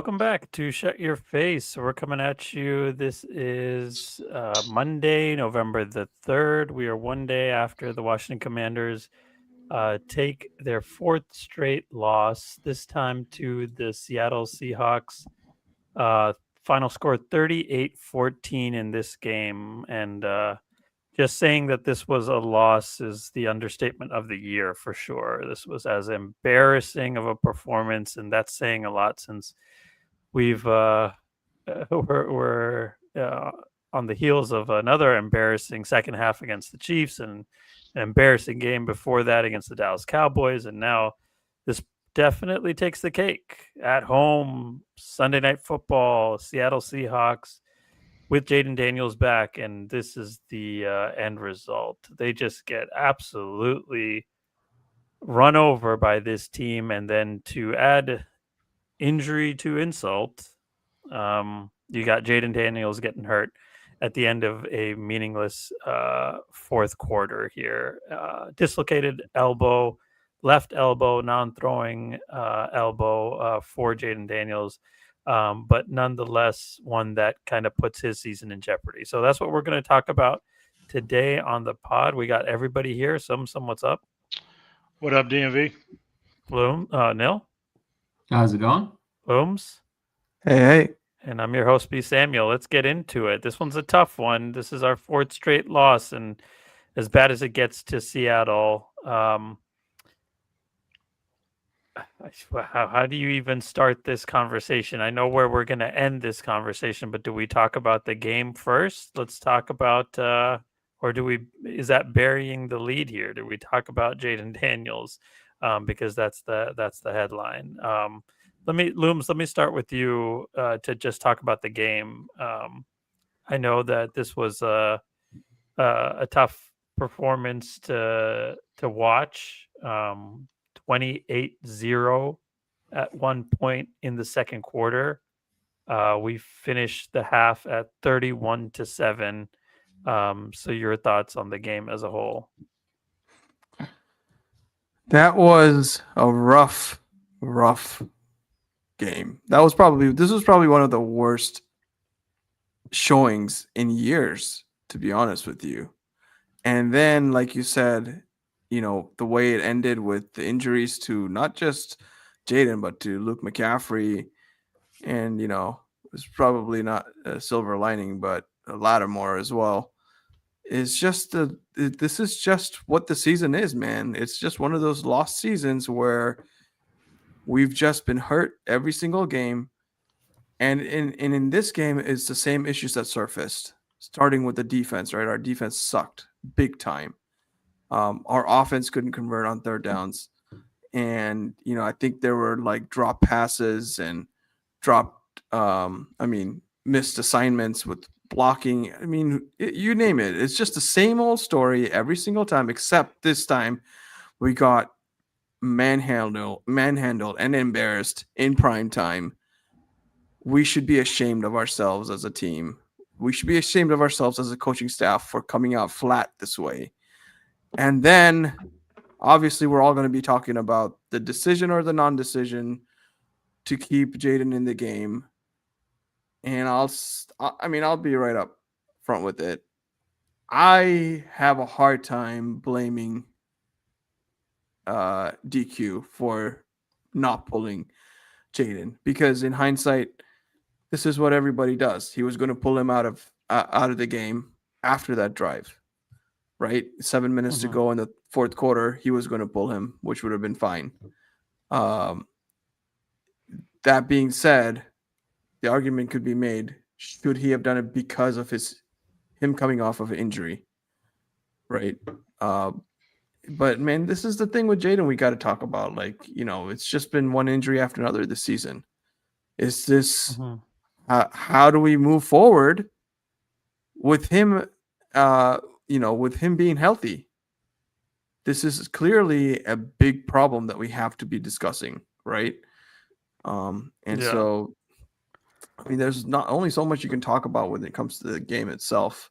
welcome back to Shut Your Face. We're coming at you. This is Monday, November the 3rd. We are one day after the Washington Commanders take their fourth straight loss, this time to the Seattle Seahawks. Final score 38-14 in this game. And just saying that this was a loss is the understatement of the year for sure. This was as embarrassing of a performance, and that's saying a lot since we've we're on the heels of another embarrassing second half against the Chiefs and an embarrassing game before that against the Dallas Cowboys, and now this definitely takes the cake at home. Sunday Night Football, Seattle Seahawks with Jayden Daniels back, and this is the end result. They just get absolutely run over by this team, and then to add injury to insult, you got Jayden Daniels getting hurt at the end of a meaningless fourth quarter here. Dislocated elbow, left elbow, non-throwing elbow for Jayden Daniels. But nonetheless, one that kind of puts his season in jeopardy. So that's what we're going to talk about today on the pod. We got everybody here. Some what's up? What up, DMV? Bloom, Nil, How's it going? Blooms, Hey. and I'm your host, B. Samuel. Let's get into it. This one's a tough one. This is our fourth straight loss, and as bad as it gets to Seattle, how do you even start this conversation? I know where we're going to end this conversation, but do we talk about the game first? Let's talk about, or is that burying the lead here? Do we talk about Jayden Daniels? Because that's the headline. Let me start with you to just talk about the game. I know that this was a tough performance to watch. 28-0 at one point in the second quarter. We finished the half at 31-7. So your thoughts on the game as a whole? That was a rough game. This was probably one of the worst showings in years, to be honest with you. And then, like you said, the way it ended with the injuries to not just Jayden, but to Luke McCaffrey, and it's probably not a silver lining, but a Lattimore as well. It's just this is just what the season is, man. It's just one of those lost seasons where we've just been hurt every single game, and in this game, it's the same issues that surfaced, starting with the defense. Right, our defense sucked big time. Our offense couldn't convert on third downs. And, I think there were like drop passes and missed assignments with blocking. You name it. It's just the same old story every single time, except this time we got manhandled and embarrassed in prime time. We should be ashamed of ourselves as a team. We should be ashamed of ourselves as a coaching staff for coming out flat this way. And then, obviously, we're all going to be talking about the decision or the non-decision to keep Jayden in the game. And I'll be right up front with it. I have a hard time blaming DQ for not pulling Jayden, because in hindsight, this is what everybody does. He was going to pull him out of the game after that drive. Right? 7 minutes to go in the fourth quarter, he was going to pull him, which would have been fine. That being said, the argument could be made, should he have done it because of him coming off of an injury? Right? But, man, this is the thing with Jayden we got to talk about. It's just been one injury after another this season. Is this how do we move forward with him with him being healthy? This is clearly a big problem that we have to be discussing, right? So, there's not only so much you can talk about when it comes to the game itself,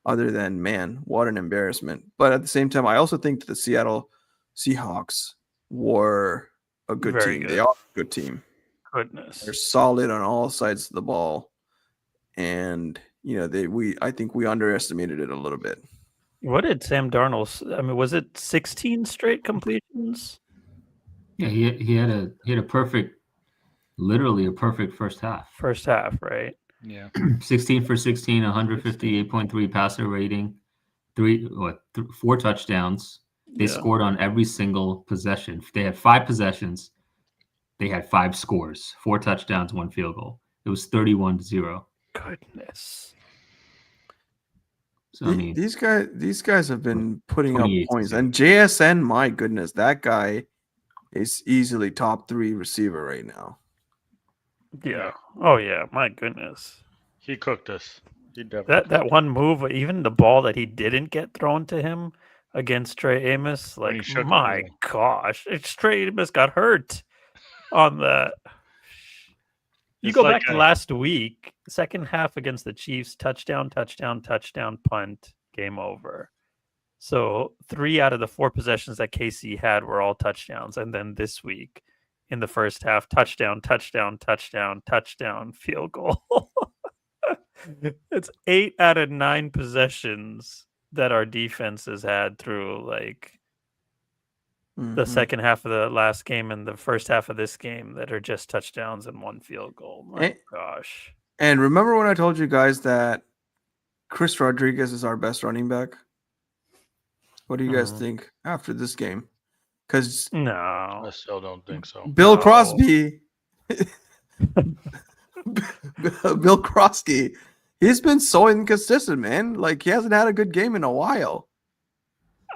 other than, man, what an embarrassment. But at the same time, I also think that the Seattle Seahawks were a good team. They are a good team. goodness. They're solid on all sides of the ball, and I think we underestimated it a little bit. What did Sam Darnold? I mean, was it 16 straight completions? Yeah, he had a perfect, literally a perfect first half. First half, right? Yeah. 16 for 16, 158.3 passer rating, 4 touchdowns. They scored on every single possession. They had 5 possessions. They had 5 scores, 4 touchdowns, 1 field goal. It was 31-0. Goodness. So I mean, these guys have been putting up 28 points, 0. and JSN, my goodness, that guy is easily top 3 receiver right now. Yeah. Oh yeah. My goodness. He cooked us. He definitely. That one move, even the ball that he didn't get thrown to him against Trey Amos, When he like shook my him, gosh, Trey Amos got hurt on that. You It's go like back to last week, second half against the Chiefs, touchdown, punt, game over. So 3 out of the 4 possessions that KC had were all touchdowns. And then this week in the first half, touchdown, field goal. It's 8 out of 9 possessions that our defense has had through like the second half of the last game and the first half of this game that are just touchdowns and 1 field goal. My gosh. And remember when I told you guys that Chris Rodriguez is our best running back? What do you guys think after this game? Because No, I still don't think so. Bill No. Crosby, Bill Crosby, he's been so inconsistent, man. Like he hasn't had a good game in a while.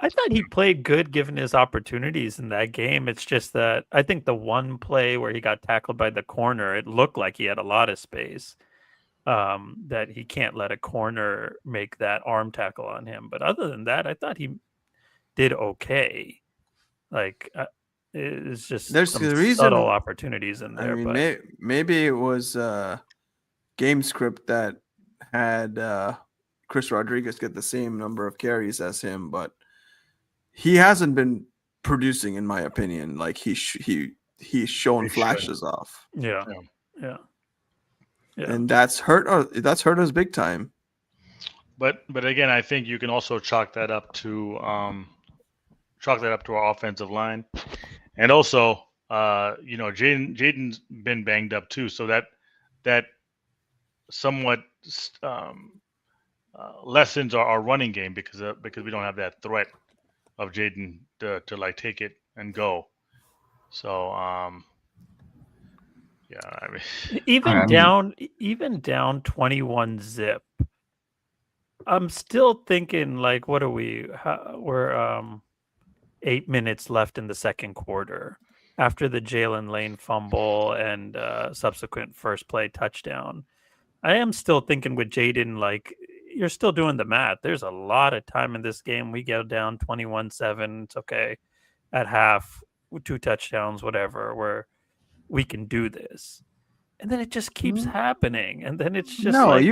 I thought he played good given his opportunities in that game. It's just that I think the one play where he got tackled by the corner, it looked like he had a lot of space. That he can't let a corner make that arm tackle on him. But other than that, I thought he did okay. Like it's just There's some the reason- subtle opportunities in there. I mean, but maybe it was game script that had Chris Rodriguez get the same number of carries as him, but he hasn't been producing, in my opinion. Like he's shown flashes off, yeah. and that's hurt us big time. But again, I think you can also chalk that up to our offensive line, and also Jayden's been banged up too, so that somewhat lessens our running game because we don't have that threat of Jayden to like take it and go. So yeah, I mean, even down 21 zip. I'm still thinking like, what are we? We're 8 minutes left in the second quarter after the Jalen Lane fumble and subsequent first play touchdown. I am still thinking with Jayden, like you're still doing the math. There's a lot of time in this game. We go down 21-7. It's okay at half, 2 touchdowns, whatever, where we can do this. And then it just keeps happening. And then it's just why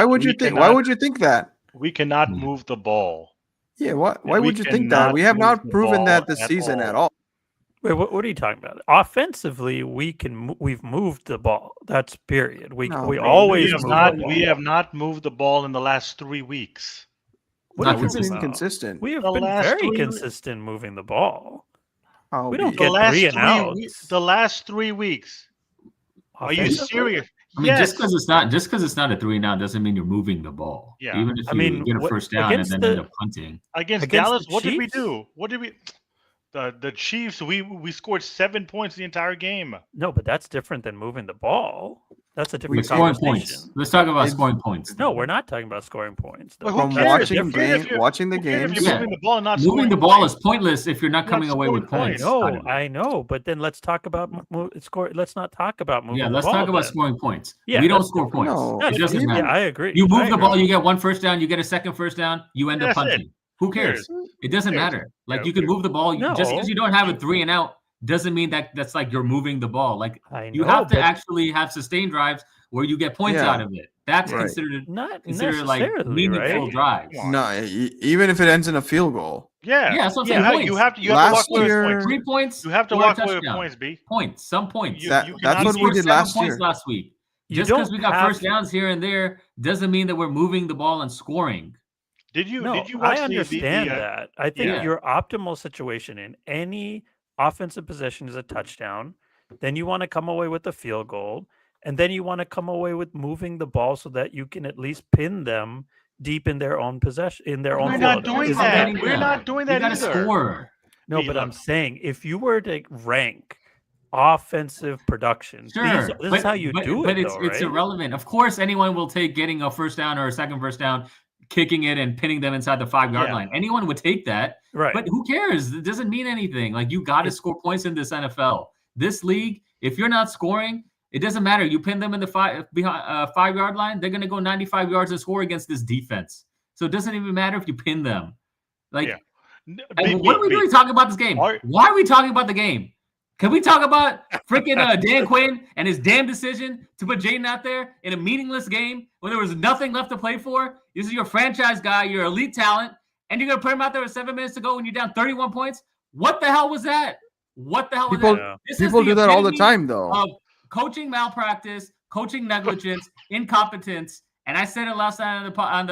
would you think that? We cannot move the ball. Yeah, why would you think that? We have not proven that this season at all. Wait, what are you talking about? Offensively, we've moved the ball. That's period. We always we have not moved the ball in the last 3 weeks. We've been inconsistent. We have been very consistent moving the ball. We don't get 3 and outs. The last 3 weeks. Are you serious? I mean, just because it's not a 3 and out doesn't mean you're moving the ball. Yeah. Even if you get a first down and then end up punting. Against Dallas, what did we do? The Chiefs, we scored 7 points the entire game. No, but that's different than moving the ball. That's a different scoring conversation. points. Let's talk about scoring points. No, we're not talking about scoring points. From watching the games, moving the ball and not moving the ball is pointless if you're not coming away with points. I know, but then let's talk about score. Let's not talk about moving. Yeah, the let's ball talk about then. scoring points. Yeah, we don't score points. No, it doesn't matter. Yeah, I agree. You move the ball, you get 1 first down, you get a second first down, you end up That's punting. Who cares? It doesn't matter. Like you can move the ball just because you don't have a 3 and out doesn't mean that's like you're moving the ball. Like you have to actually have sustained drives where you get points out of it. That's considered not like meaningful drives. No, even if it ends in a field goal. Yeah, Yeah, so you have to Last walk away year- with points. 3 points. You have to or a walk away with touchdown. points, B. Points, some points. You That's cannot- what we scored did 7 last points year. last week. You Just because don't we got have- first downs here and there doesn't mean that we're moving the ball and scoring. Did you No, watch I the understand that. I think Yeah. your optimal situation in any offensive possession is a touchdown. Then you want to come away with a field goal, and then you want to come away with moving the ball so that you can at least pin them deep in their own possession, in their own We're field. not doing Isn't that. getting We're them. not doing You that gotta either. score. No, Hey, but I'm look. saying if you were to rank offensive production, Sure. this is how you do but it, it's though, it's right? irrelevant. Of course, anyone will take getting a first down or a second first down, kicking it and pinning them inside the 5-yard Yeah. line. Anyone would take that. Right. But who cares? It doesn't mean anything. Like, you got to It's- score points in this NFL. This league, if you're not scoring, it doesn't matter. You pin them in the 5-yard line, they're going to go 95 yards and score against this defense. So it doesn't even matter if you pin them. Like, Yeah. what are we really talking about this game? Are- Why are we talking about the game? Can we talk about freaking Dan Quinn and his damn decision to put Jayden out there in a meaningless game when there was nothing left to play for? This is your franchise guy, your elite talent, and you're going to put him out there with 7 minutes to go when you're down 31 points? What the hell was that? What the hell was People- that? This is People the do that all the epitome time, though. of coaching malpractice, coaching negligence, incompetence. And I said it last night on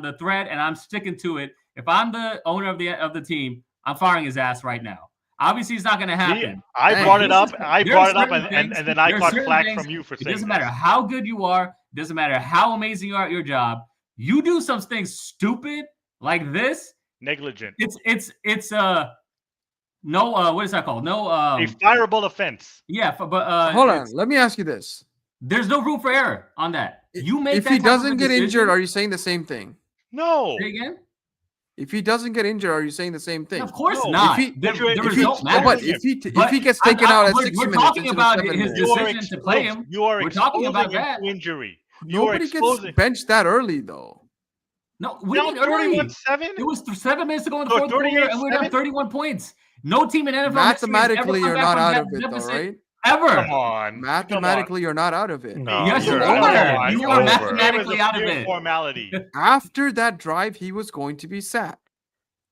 the thread, and I'm sticking to it. If I'm the owner of the team, I'm firing his ass right now. Obviously, it's not going to happen. I brought it up. This is- I there brought are it up, certain and things- then I there are caught certain flack things- from you for It saying doesn't this. matter how good you are. Doesn't matter how amazing you are at your job. You do something stupid like this. Negligent. It's no what is that called? No A fireable offense. yeah, but Hold on. Let me ask you this. there's no room for error on that. You make If that he type of a doesn't get decision- injured, are you saying the same thing? No. Say again? If he doesn't get injured, are you saying the same thing? Of course No, not. if he- the if you- the if he- result no, No, matters. but if he But gets taken out at 6 we're minutes, talking instead of about 7 his minutes, You are decision to play him. You are We're talking about exposing him that. to injury. You are nobody gets exposing. benched that early, though. No, we Down didn't early. 31-7? It was 7 minutes to go in the So fourth quarter, and we were down 38-7? 31 points. No team in NFL history has ever Mathematically, come you're back not from out that of it, though, deficit right? Ever. Come on. Mathematically, you're not out of it. No, Yes, you're you out. are. You are Over. mathematically out of Mere it. Formality. After that drive, he was going to be sat.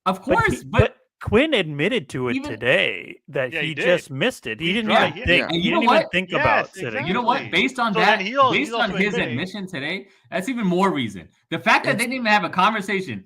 Of But, course, he- but but Quinn admitted to it even- today that Yeah, he he did. just missed it. He He didn't tried, even yeah. think. And He you didn't know even what? think Yes, about sitting. exactly. you know what? Based on So that, then he's based on also his admitting- admission today, that's even more reason. The fact that they didn't even have a conversation.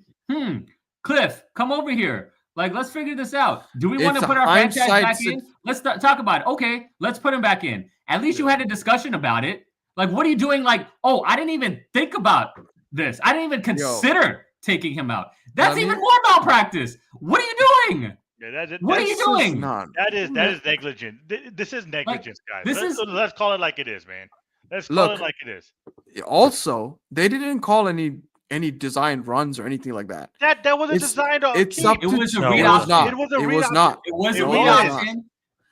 Cliff, come over here. Like, let's figure this out. Do we want It's to a put our franchise hindsight back in? Let's talk about it. Okay, let's put him back in. At least you had a discussion about it. Like, what are you doing? Like, oh, I didn't even think about this. I didn't even consider taking him out. That's Let me- even more malpractice. What are you doing? Yeah, that's, What are you that's- This is doing? not. That is negligent. This is negligence, guys. this Let's call it like it is, man. Let's call Look. it like it is. Also, they didn't call any designed runs or anything like that. That wasn't It's- designed to It's keep. up to It was a No, read it it was was not. It was a It read was option. not. It was It a was read not. option.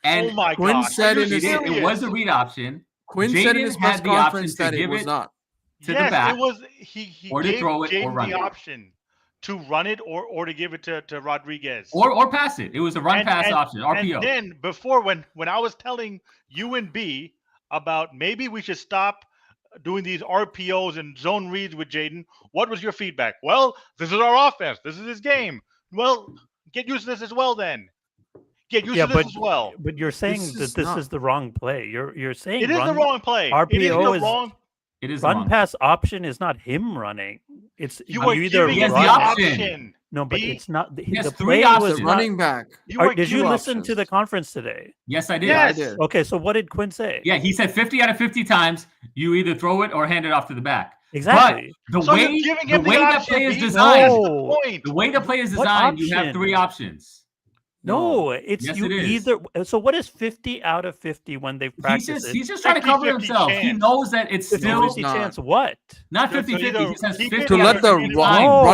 And Oh my Quinn gosh. said Are in you his- it was a serious? read option Quinn said in Jayden his press had the option conference to that it give was it not. to Yes, the back. it was. He or to gave throw it or Jayden run the it. option to run it or to give it to Rodriguez. Or pass it. It was a run And- pass and- option, RPO. And then before, when I was telling you and B about maybe we should stop doing these RPOs and zone reads with Jayden, what was your feedback? Well, this is our offense. This is his game. Well, get used to this as well then. Get used Yeah, to this as well. But you're saying This that is this not- is the wrong play. You're saying It is the wrong play. It is RPO the is- wrong. It is run wrong. pass option is not him running. It's You are either giving He has him the the run. option. No, but B, it's not. He has The three play options. was The not. running back. You Or are did you giving- listen to options. the conference today? Yes, I did. Yes. I did. Okay, so what did Quinn say? Yeah, he said 50 out of 50 times you either throw it or hand it off to the back. Exactly. But the So way you're giving the him way the that option, play is B. designed, That's No. the point. the way the play is What designed, you have option? 3 options. No, it's Yes, you it is. either. So what is 50 out of 50 when they've practiced it? He's just trying to cover 50-50 himself. He chance. knows that it's 50 still it's not. chance. What? not So 50-50. either He says keep 50 it To out let of the 50 No. times.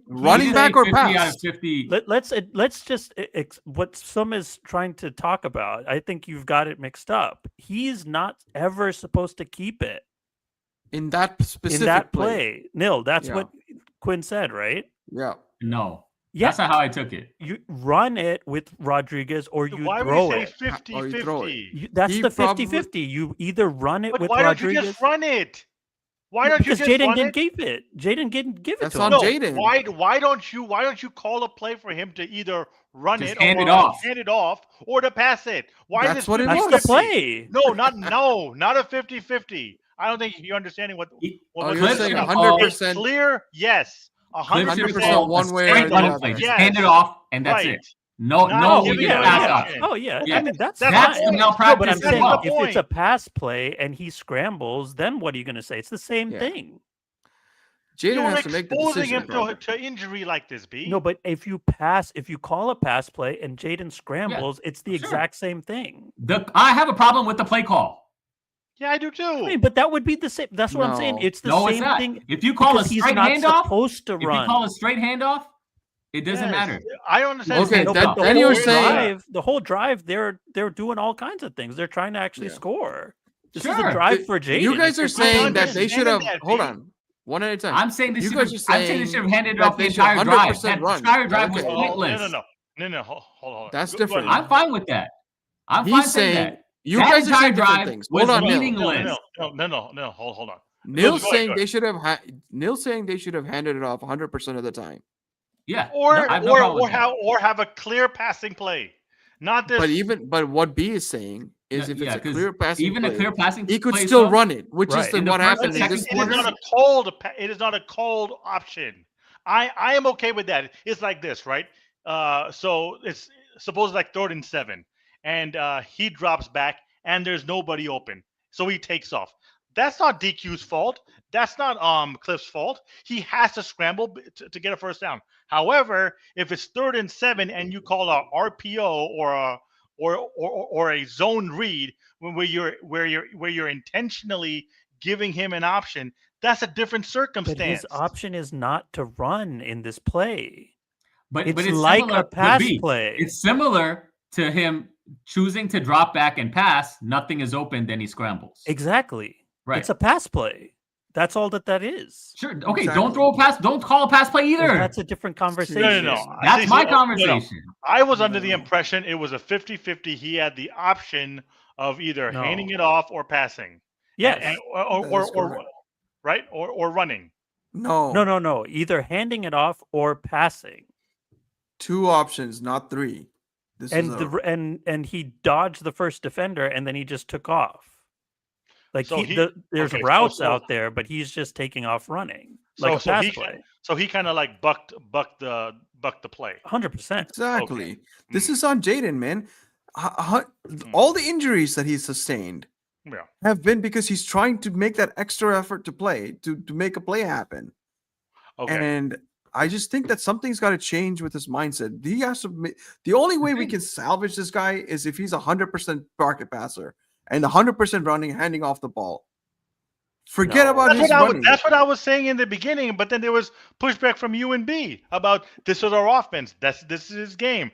running He's back saying or 50 out pass. of 50. Let's just what some is trying to talk about. I think you've got it mixed up. He's not ever supposed to keep it In that specific in that play. play. Nil. That's Yeah. what Quinn said, right? Yeah. No. Yeah. That's not how I took it. You run it with Rodriguez or you Why throw would you it. say 50 Or you throw it. 50? That's He the probably- 50-50. You either run it But with why don't you Rodriguez. just run it? Why don't you Because just Jayden run didn't it? give it. Jayden didn't give it That's to on him. No, Jayden. why don't you call a play for him to either run Just it hand or it off. hand it off or to pass it? Why That's is what it That's was. the play. No, not a 50-50. I don't think you're understanding what Oh, what you're we're saying saying. 100%. It's clear, yes. Cliff 100% should call 100% one a way or straight the run other. play. Just Yes. hand it off, and that's Right. it. No, Not no, giving we him get an pass off. option. Oh yeah. Yeah. I mean that's That's fine. the No, but I'm malpractice as saying well. if it's point. a pass play and he scrambles, then what are you going to say? It's the same Yeah. thing. Jaden You're has to make the exposing decision. him to injury like this, B. No, but if you call a pass play and Jayden scrambles, it's the sure. exact same thing. I have a problem with the play call. Yeah, I do too. I mean, but that would be the same. That's what I'm saying. No. It's the No, it's same not. thing. If you call a because he's straight not handoff, supposed to if you run. call a straight handoff, it doesn't Yes, matter. I understand. Okay, No, that- but then the you're whole saying- the whole drive, they're doing all kinds of things. They're trying to actually Yeah. score. This is Sure. a drive for Jayden. You guys are It's not- saying that they understand should have. that, Hold B. on, one at a time. I'm saying You they guys should. are I'm saying they saying should have handed it that off the they should entire drive. 100% That run. entire drive was Okay. pointless. No. Hold on. That's Go different. ahead. I'm fine with that. I'm He's fine saying saying that. you That guys are entire saying different drive things. was Hold on, Neil. meaningless. No. Hold on. Neil's Go saying ahead. they should have. Neil's saying they should have handed it off 100% of the time. Yeah. Or no, I have no problem with that. have a clear passing play. Not this. But what B is saying is if it's a 'cause clear passing even play, a clear passing, he could play still itself, run it, which Right. is In the what first happened and in second this It is quarter. quarter. it is not a cold option. I am okay with that. It's like this, right? So it's suppose like 3rd and 7, and he drops back, and there's nobody open, so he takes off. That's not DQ's fault. That's not Cliff's fault. He has to scramble to get a first down. However, if it's 3rd and 7 and you call a RPO or a zone read where you're intentionally giving him an option, that's a different But circumstance. his option is not to run in this play. But It's it's like similar, a pass B, play. It's similar to him choosing to drop back and pass. Nothing is open, then he scrambles. Exactly. Right. It's a pass play. That's all that is. Sure. Okay. Exactly. Don't throw a pass. Don't call a pass play either. Well, that's a different conversation. No. That's See, my no. conversation. I was under the No. impression it was a 50-50. He had the option of either No. handing it off or passing. Yes. And, That is correct. right? Or running. No, No. Either handing it off or passing. 2 options, not 3. This And is a, and he dodged the first defender and then he just took off. Like So there's okay, routes so- out there, but he's just taking off running like a pass play. So he kind of like bucked the play. 100%. exactly. This Mm. is on Jayden, man. All the injuries that he's sustained Yeah. have been because he's trying to make that extra effort to play, to make a play happen. Okay. And I just think that something's got to change with his mindset. He has to. The only way we can salvage this guy is if he's 100% pocket passer and 100% running, handing off the ball. Forget No. about his running. That's what I was saying in the beginning, but then there was pushback from you and B about this is our offense. This is his game.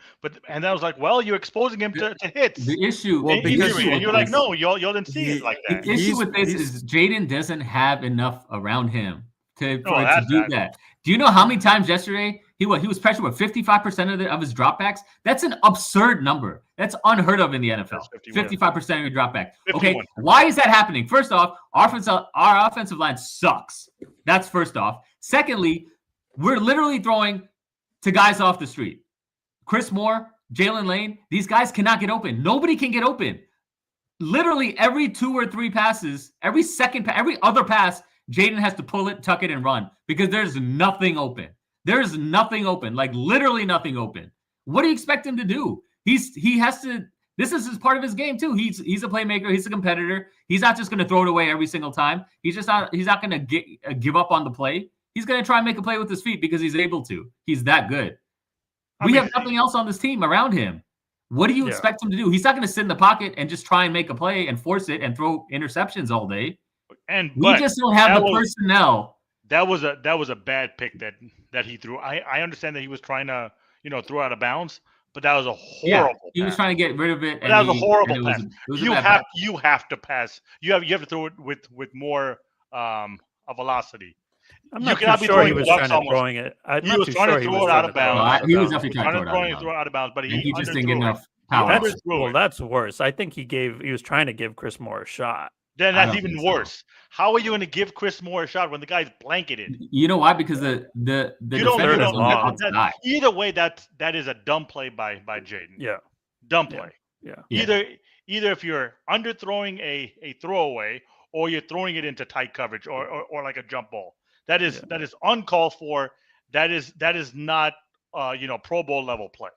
And I was like, well, you're exposing him to hits. The issue. Well, the because- injury, issue and you're with like, this- no, y'all didn't see it like The that. issue He's- with this he's- is Jayden doesn't have enough around him to that's do that. that. Do you know how many times yesterday he was pressured with 55% of his dropbacks? That's an absurd number. That's unheard of in the NFL. That's 51. 55% of your dropback. Okay, 51. why is that happening? First off, our offensive line sucks. That's first off. Secondly, we're literally throwing to guys off the street. Chris Moore, Jalen Lane, these guys cannot get open. Nobody can get open. Literally every 2 or 3 passes, every other pass, Jayden has to pull it, tuck it, and run because there's nothing open. There's nothing open, like literally nothing open. What do you expect him to do? He has to. This is part of his game too. He's a playmaker. He's a competitor. He's not just going to throw it away every single time. He's not going to give up on the play. He's going to try and make a play with his feet because he's able to. He's that good. We have nothing else on this team around him. What do you expect him to do? He's not going to sit in the pocket and just try and make a play and force it and throw interceptions all day. We just don't have the personnel. That was a bad pick that he threw. I understand that he was trying to throw out of bounds, but that was a horrible. He was trying to get rid of it. But that was a horrible pass. You have to pass. You have to throw it with more velocity. I'm You not cannot too be sure he throwing was ducks trying to almost. throwing it. I'm He not was too trying to sure he throw was it out trying of to throw it bounds. out of He was bounds. definitely trying to throw it out of bounds, but and he just didn't get underthrew it. enough power. underthrew it. That's worse. I think he was trying to give Chris Moore a shot. then I that's don't even think so. worse. How are you going to give Chris Moore a shot when the guy's blanketed? You know why? Because the You don't. defender third doesn't and have long. outside. Either way, that is a dumb play by Jayden. Yeah. Dumb Yeah. play. Yeah. Yeah. Either if you're underthrowing a throwaway or you're throwing it into tight coverage or like a jump ball. That is uncalled for. That is not Pro Bowl level play.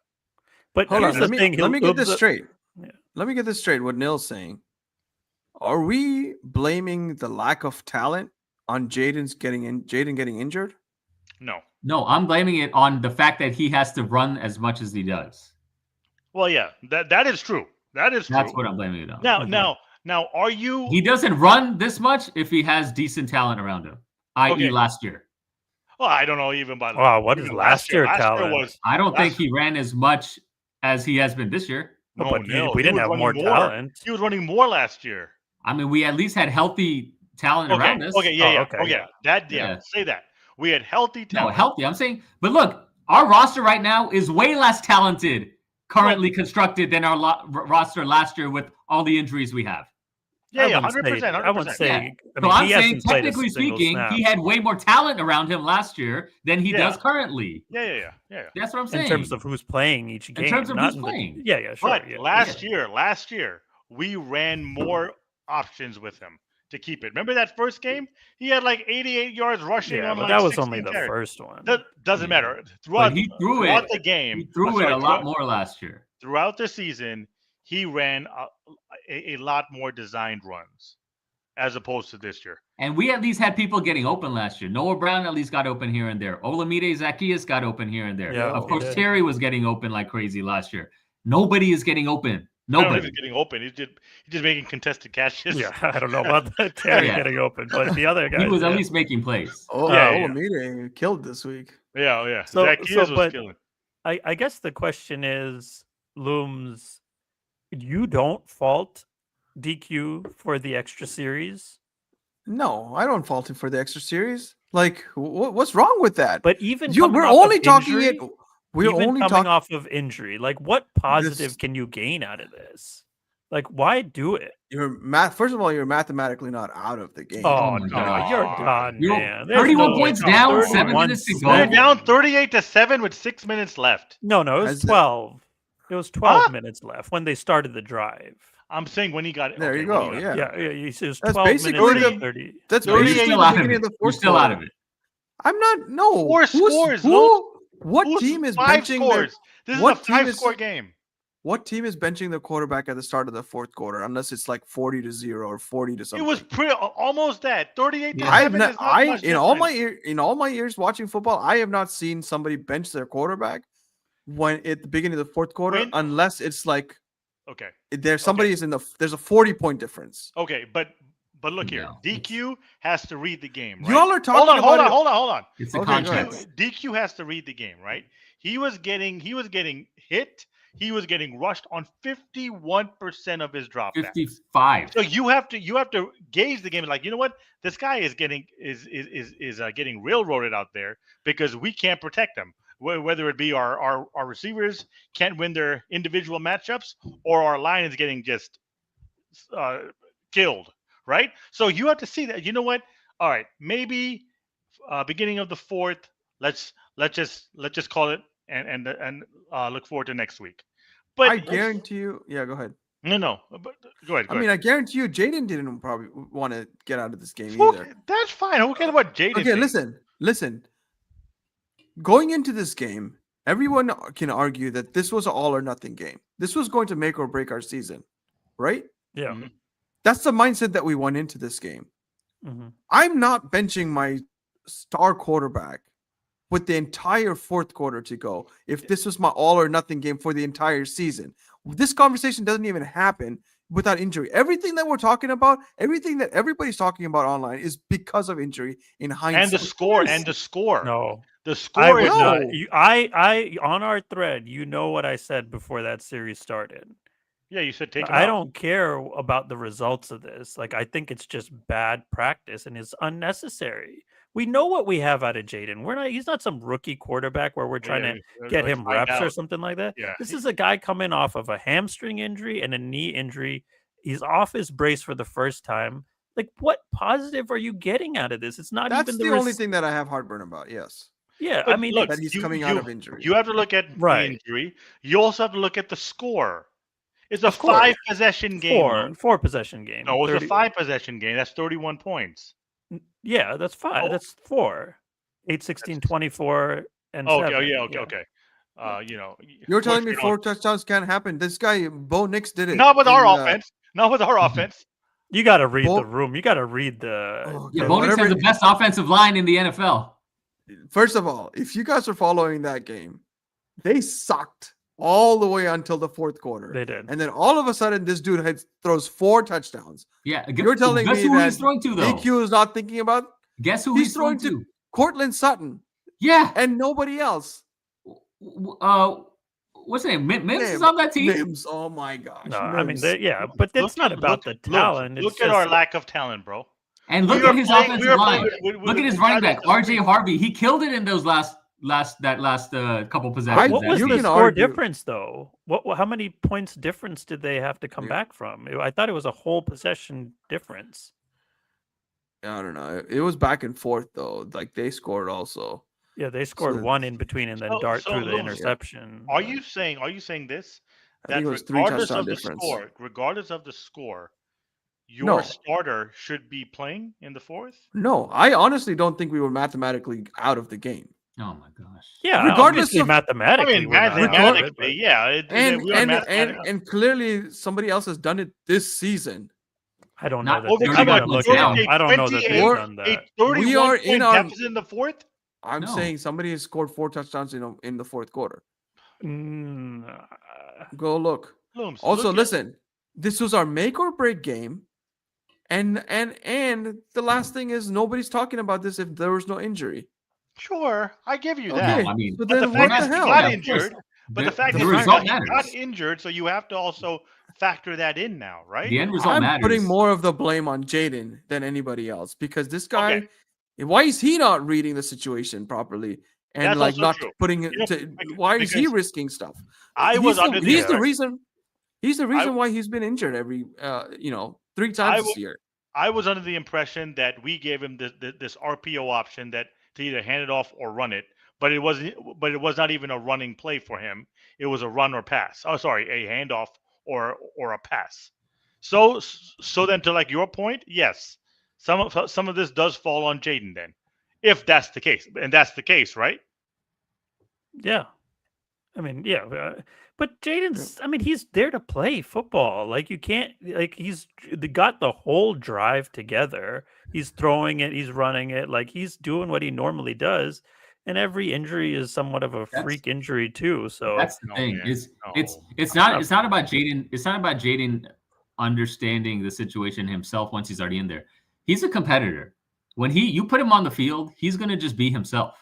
But Hold here's on. the Let thing. me get this straight. Yeah. Let me get this straight. What Neil's saying. Are we blaming the lack of talent on Jayden getting injured? No, I'm blaming it on the fact that he has to run as much as he does. Well, yeah, that is true. That is true. That's what I'm blaming it on. Now, are you? He doesn't run this much if he has decent talent around him, i.e., Okay. last year. Well, I don't know even by. Wow, what is even last year Last talent? year was. I don't think he ran as much as he has been this year. No, No, but no, we he didn't was have running more talent. He was running more last year. I mean, we at least had healthy talent Okay, around us. okay, yeah, Oh, yeah, okay, okay. yeah. Yeah. Say that. We had healthy No, talent. healthy. I'm saying, but look, our roster right now is way less talented currently constructed than our roster last year with all the injuries we have. Yeah, I 100%. I wouldn't say. Yeah. I So mean, I'm he saying, hasn't played a technically single speaking, snap. he had way more talent around him last year than he does currently. Yeah. That's what I'm saying. in terms of who's playing each game. In terms of not who's in playing. Yeah, sure. But yeah, last year, we ran more options with him to keep it. Remember that first game? He had like 88 yards rushing yeah, on but like that was 16 only the carries. first one. That doesn't Yeah. matter. But he threw it. The game. He threw it a lot more last year. Throughout the season, he ran a lot more designed runs as opposed to this year. And we at least had people getting open last year. Noah Brown at least got open here and there. Olamide Zacchaeus got open here and there. Yeah, of he course, did. Terry was getting open like crazy last year. Nobody is getting open. I don't know if Nobody. he's getting open. He's just making contested catches. Yeah, I don't know about that Terry Yeah. getting open, but the other guys. He was at yeah. least making plays. Oh, Yeah. Olamide killed this week. Yeah. So- Zacchaeus so, was but- killing. I guess the question is, Looms, you don't fault DQ for the extra series, No, I don't fault him for the extra series. Like, what's wrong with that? but even We're only talking injury, it. We're even only coming talking. off of injury. Like, what positive This- can you gain out of this? Like, why do it? First of all, you're mathematically not out of the game. Oh, my no, God. you're done, You're man. There's 31 no points way. down, 31 7 minutes to go. They're seven. down 38-7 with 6 minutes left. No, it was As the- 12. It was 12 Huh? minutes left when they started the drive. I'm saying when he got There you go. Yeah. Yeah, it was That's 12 basically minutes the- and 30. That's So you're basically still the out of beginning it. of the You're fourth still out of it. I'm not. No. Four scores, no? What Who's team is 5 benching? scores? This is a what team is- 5-score game. What team is benching the quarterback at the start of the fourth quarter? Unless it's like 40-0 or 40 something. It was almost that 38-7. I have not. is not much In all difference. my years watching football, I have not seen somebody bench their quarterback when at the beginning of the fourth quarter, When- unless it's like Okay. there's somebody's there's a 40-point difference. Okay, but look here. No, DQ has to read the game, right? Y'all are talking hold about on. It's a Okay, go ahead. contract. DQ has to read the game, right? He was getting hit. He was getting rushed on 51% of his dropbacks. 55. So you have to gauge the game like, you know what? This guy is getting getting railroaded out there because we can't protect him. Whether it be our receivers can't win their individual matchups or our line is getting just killed, right? So you have to see that. You know what? All right, maybe beginning of the fourth. Let's just call it and look forward to next week. But I guarantee you. Yeah, go ahead. no. But go ahead. I mean, I guarantee you, Jayden didn't probably want to get out of this game Who- either. that's fine. Who cares about Jayden? Okay, listen. Going into this game, everyone can argue that this was an all or nothing game. This was going to make or break our season, right? Yeah. Mhm. That's the mindset that we went into this game. hmm I'm not benching my star quarterback with the entire fourth quarter to go if this was my all or nothing game for the entire season. This conversation doesn't even happen without injury. Everything that we're talking about, everything that everybody's talking about online is because of injury in hindsight. And the score. No, The I score would is No. not. I on our thread, you know what I said before that series started. Yeah, you said take him I out. don't care about the results of this. Like, I think it's just bad practice and it's unnecessary. We know what we have out of Jayden. He's not some rookie quarterback where we're trying to get him reps or something like that. Yeah. This is a guy coming off of a hamstring injury and a knee injury. He's off his brace for the first time. Like, what positive are you getting out of this? It's not That's even the the only thing that I have heartburn about. Yes, Yeah, But I mean, look, that he's coming out of injury. You have to look at the Right. injury. You also have to look at the score. It's a Of course. 5 possession game. four possession game. No, it's 30 a 5 possession game. That's 31 points. Yeah, that's 5. Oh. That's 4. 8, 16, 24, and Okay. 7. Oh yeah. Okay. You know, You're of course telling me we don't- 4 touchdowns can't happen? This guy, Bo Nix, did it. Not with our in, offense. Not with our offense. You got to read the Bo- room. You got to read the. Oh, Yeah, okay, Bo Nix whatever has the best offensive line in the NFL. First of all, if you guys are following that game, they sucked all the way until the fourth quarter. They did. And then all of a sudden, this dude throws 4 touchdowns. Yeah, You're telling guess me who that he's throwing to though? DQ is not thinking about? Guess who He's he's throwing throwing to? Cortland Sutton Yeah. and nobody else. What's his name? Mims is on that team. Mims. Oh my gosh. No, I mean, Mims. yeah, but that's not about the talent. Look It's at our just- lack of talent, bro. And look We at were his playing- we offensive were line. playing with- Look at his with running back, guys- RJ Harvey. He killed it in those last couple possessions. What that was game. the can score argue- difference, though? How many points difference did they have to come Yeah. back from? I thought it was a whole possession difference. I don't know. It was back and forth though. Like they scored also. Yeah, they scored So- one in between and then dart so through the Lewis, interception. Are but- you saying this? I think That it was 3 regardless touchdown of the difference. score, your No. starter should be playing in the fourth? No, I honestly don't think we were mathematically out of the game. Oh my gosh. Yeah, regardless obviously of- mathematically, I mean, we're not out of it, mathematically, yeah. And we are and clearly somebody else has done it this season. I don't Not know that. overcoming I gotta a look touchdown. at them. I don't know that they've Or- done A that. 31 We are point in our- deficit in the fourth? I'm No. saying somebody has scored 4 touchdowns in the fourth quarter. Mm, Go look. Looms, Also, look at- listen, this was our make or break game. And the last thing is nobody's talking about this if there was no injury. Sure, I give you Okay, that. I mean, but But the then what fact the is he hell? got Yeah, of injured. course. But the fact the is result he got matters. injured, so you have to also factor that in now, right? The end result I'm matters. putting more of the blame on Jayden than anybody else because this guy, Okay. why is he not reading the situation properly and That's like also not true. putting it? You know, Why is he because risking stuff? I was under the he's the impression- reason. He's the reason why he's been injured every 3 times this year. I was under the impression that we gave him this RPO option that to either hand it off or run it, but it was not even a running play for him. It was a run or pass. Oh, sorry, a handoff or a pass. So then, to like your point, yes, some of this does fall on Jayden then, if that's the case, and that's the case, right? yeah. I mean, yeah. But Jayden's, I mean, he's there to play football. Like, you can't, like, he's got the whole drive together. He's throwing it, he's running it. Like, he's doing what he normally does. And every injury is somewhat of a freak injury, too. So, That's the No, thing. man, It's not about Jayden. It's not about Jayden understanding the situation himself once he's already in there. He's a competitor. When you put him on the field, he's going to just be himself.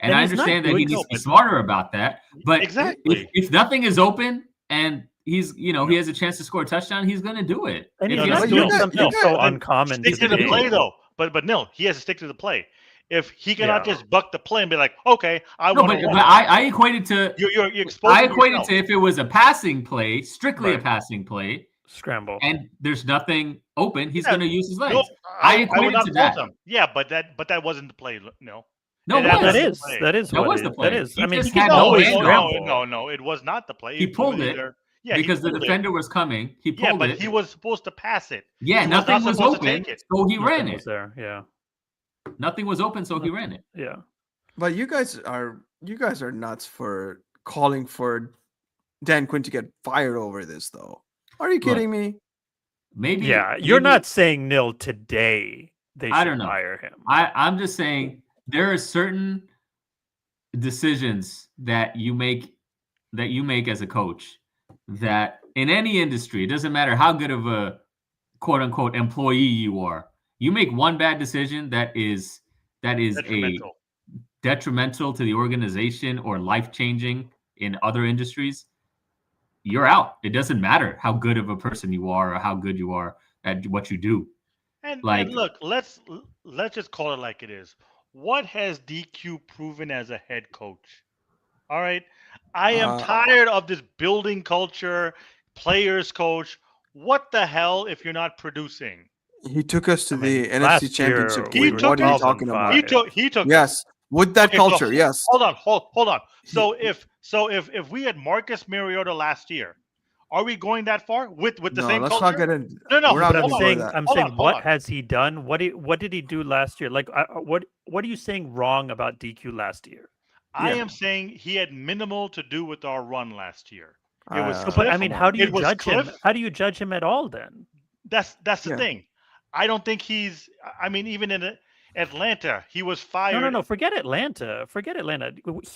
And I he's not understand that he doing needs so, to be smarter about that. But Exactly. if nothing is open and he's, he has a chance to score a touchdown, he's going to do it. and If he's he not has doing to- something so then uncommon Stick to the game. play though. But no, he has to stick to the play. If he cannot Yeah. just buck the play and be like, okay, I No, want but to. I equated to You're exposing I equated yourself. to if it was a passing play, strictly a Right. passing play, Scramble. and there's nothing open, he's Yeah, going to use his legs. No, I would equated not to fault that. him. Yeah, but that wasn't the play. No. No, And it that was. that was is the play. that is That what was it the is. play. That is. He I mean, just he had can no always hand scramble. No, it was not the play. He pulled it Yeah, because the pulled it. defender was coming. He Yeah, pulled but it. he was supposed to pass it. Yeah, he was nothing not was supposed to open, take it. so he Nothing ran was it. there. Yeah. Nothing was open, so he ran it. Yeah. But you guys are nuts for calling for Dan Quinn to get fired over this, though. Are you kidding me? Maybe. Yeah. You're maybe- not saying nil today. They I should don't know. fire him. I'm just saying there are certain decisions that you make as a coach that in any industry, it doesn't matter how good of a quote unquote employee you are, you make one bad decision that is Detrimental. detrimental to the organization or life-changing in other industries, you're out. It doesn't matter how good of a person you are or how good you are at what you do. And Like- look, let's just call it like it is. What has DQ proven as a head coach? All right. I am tired of this building culture, players coach. What the hell if you're not producing? He took us to I mean, the NFC last year, Championship we game. were What are you 12 and talking about? 5. He took Yes, with that Okay, so culture. Yes. hold on. So if we had Marcus Mariota last year, are we going that far with the No, same let's culture? not get in. No, We're not But I'm hold on. getting into saying, that. I'm Hold saying, on, hold what on. has he done? What did he do last year? Like, what are you saying wrong about DQ last year? I Yeah. am saying he had minimal to do with our run last year. It was No, but I Cliff. mean, come how on. do you It was judge him? Cliff. How do you judge him at all then? That's the Yeah. thing. I don't think he's. I mean, even in Atlanta, he was fired. No. Forget Atlanta.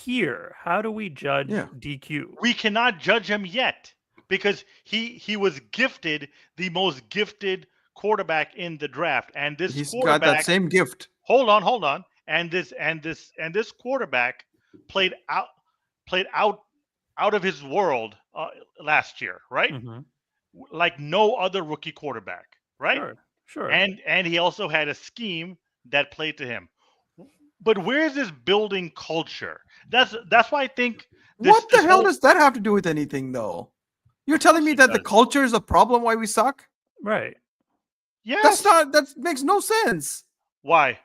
Here, how do we judge Yeah. DQ? We cannot judge him yet because he was gifted the most gifted quarterback in the draft, and this He's got quarterback. that same gift. Hold on, and this quarterback played out of his world last year, right? Mhm. Like no other rookie quarterback, right? Sure. And he also had a scheme that played to him. But where's this building culture? That's why I think What the this hell whole- does that have to do with anything, though? You're telling me Yes, it that the does. culture is a problem why we suck? Right. Yes. That makes no sense. Why?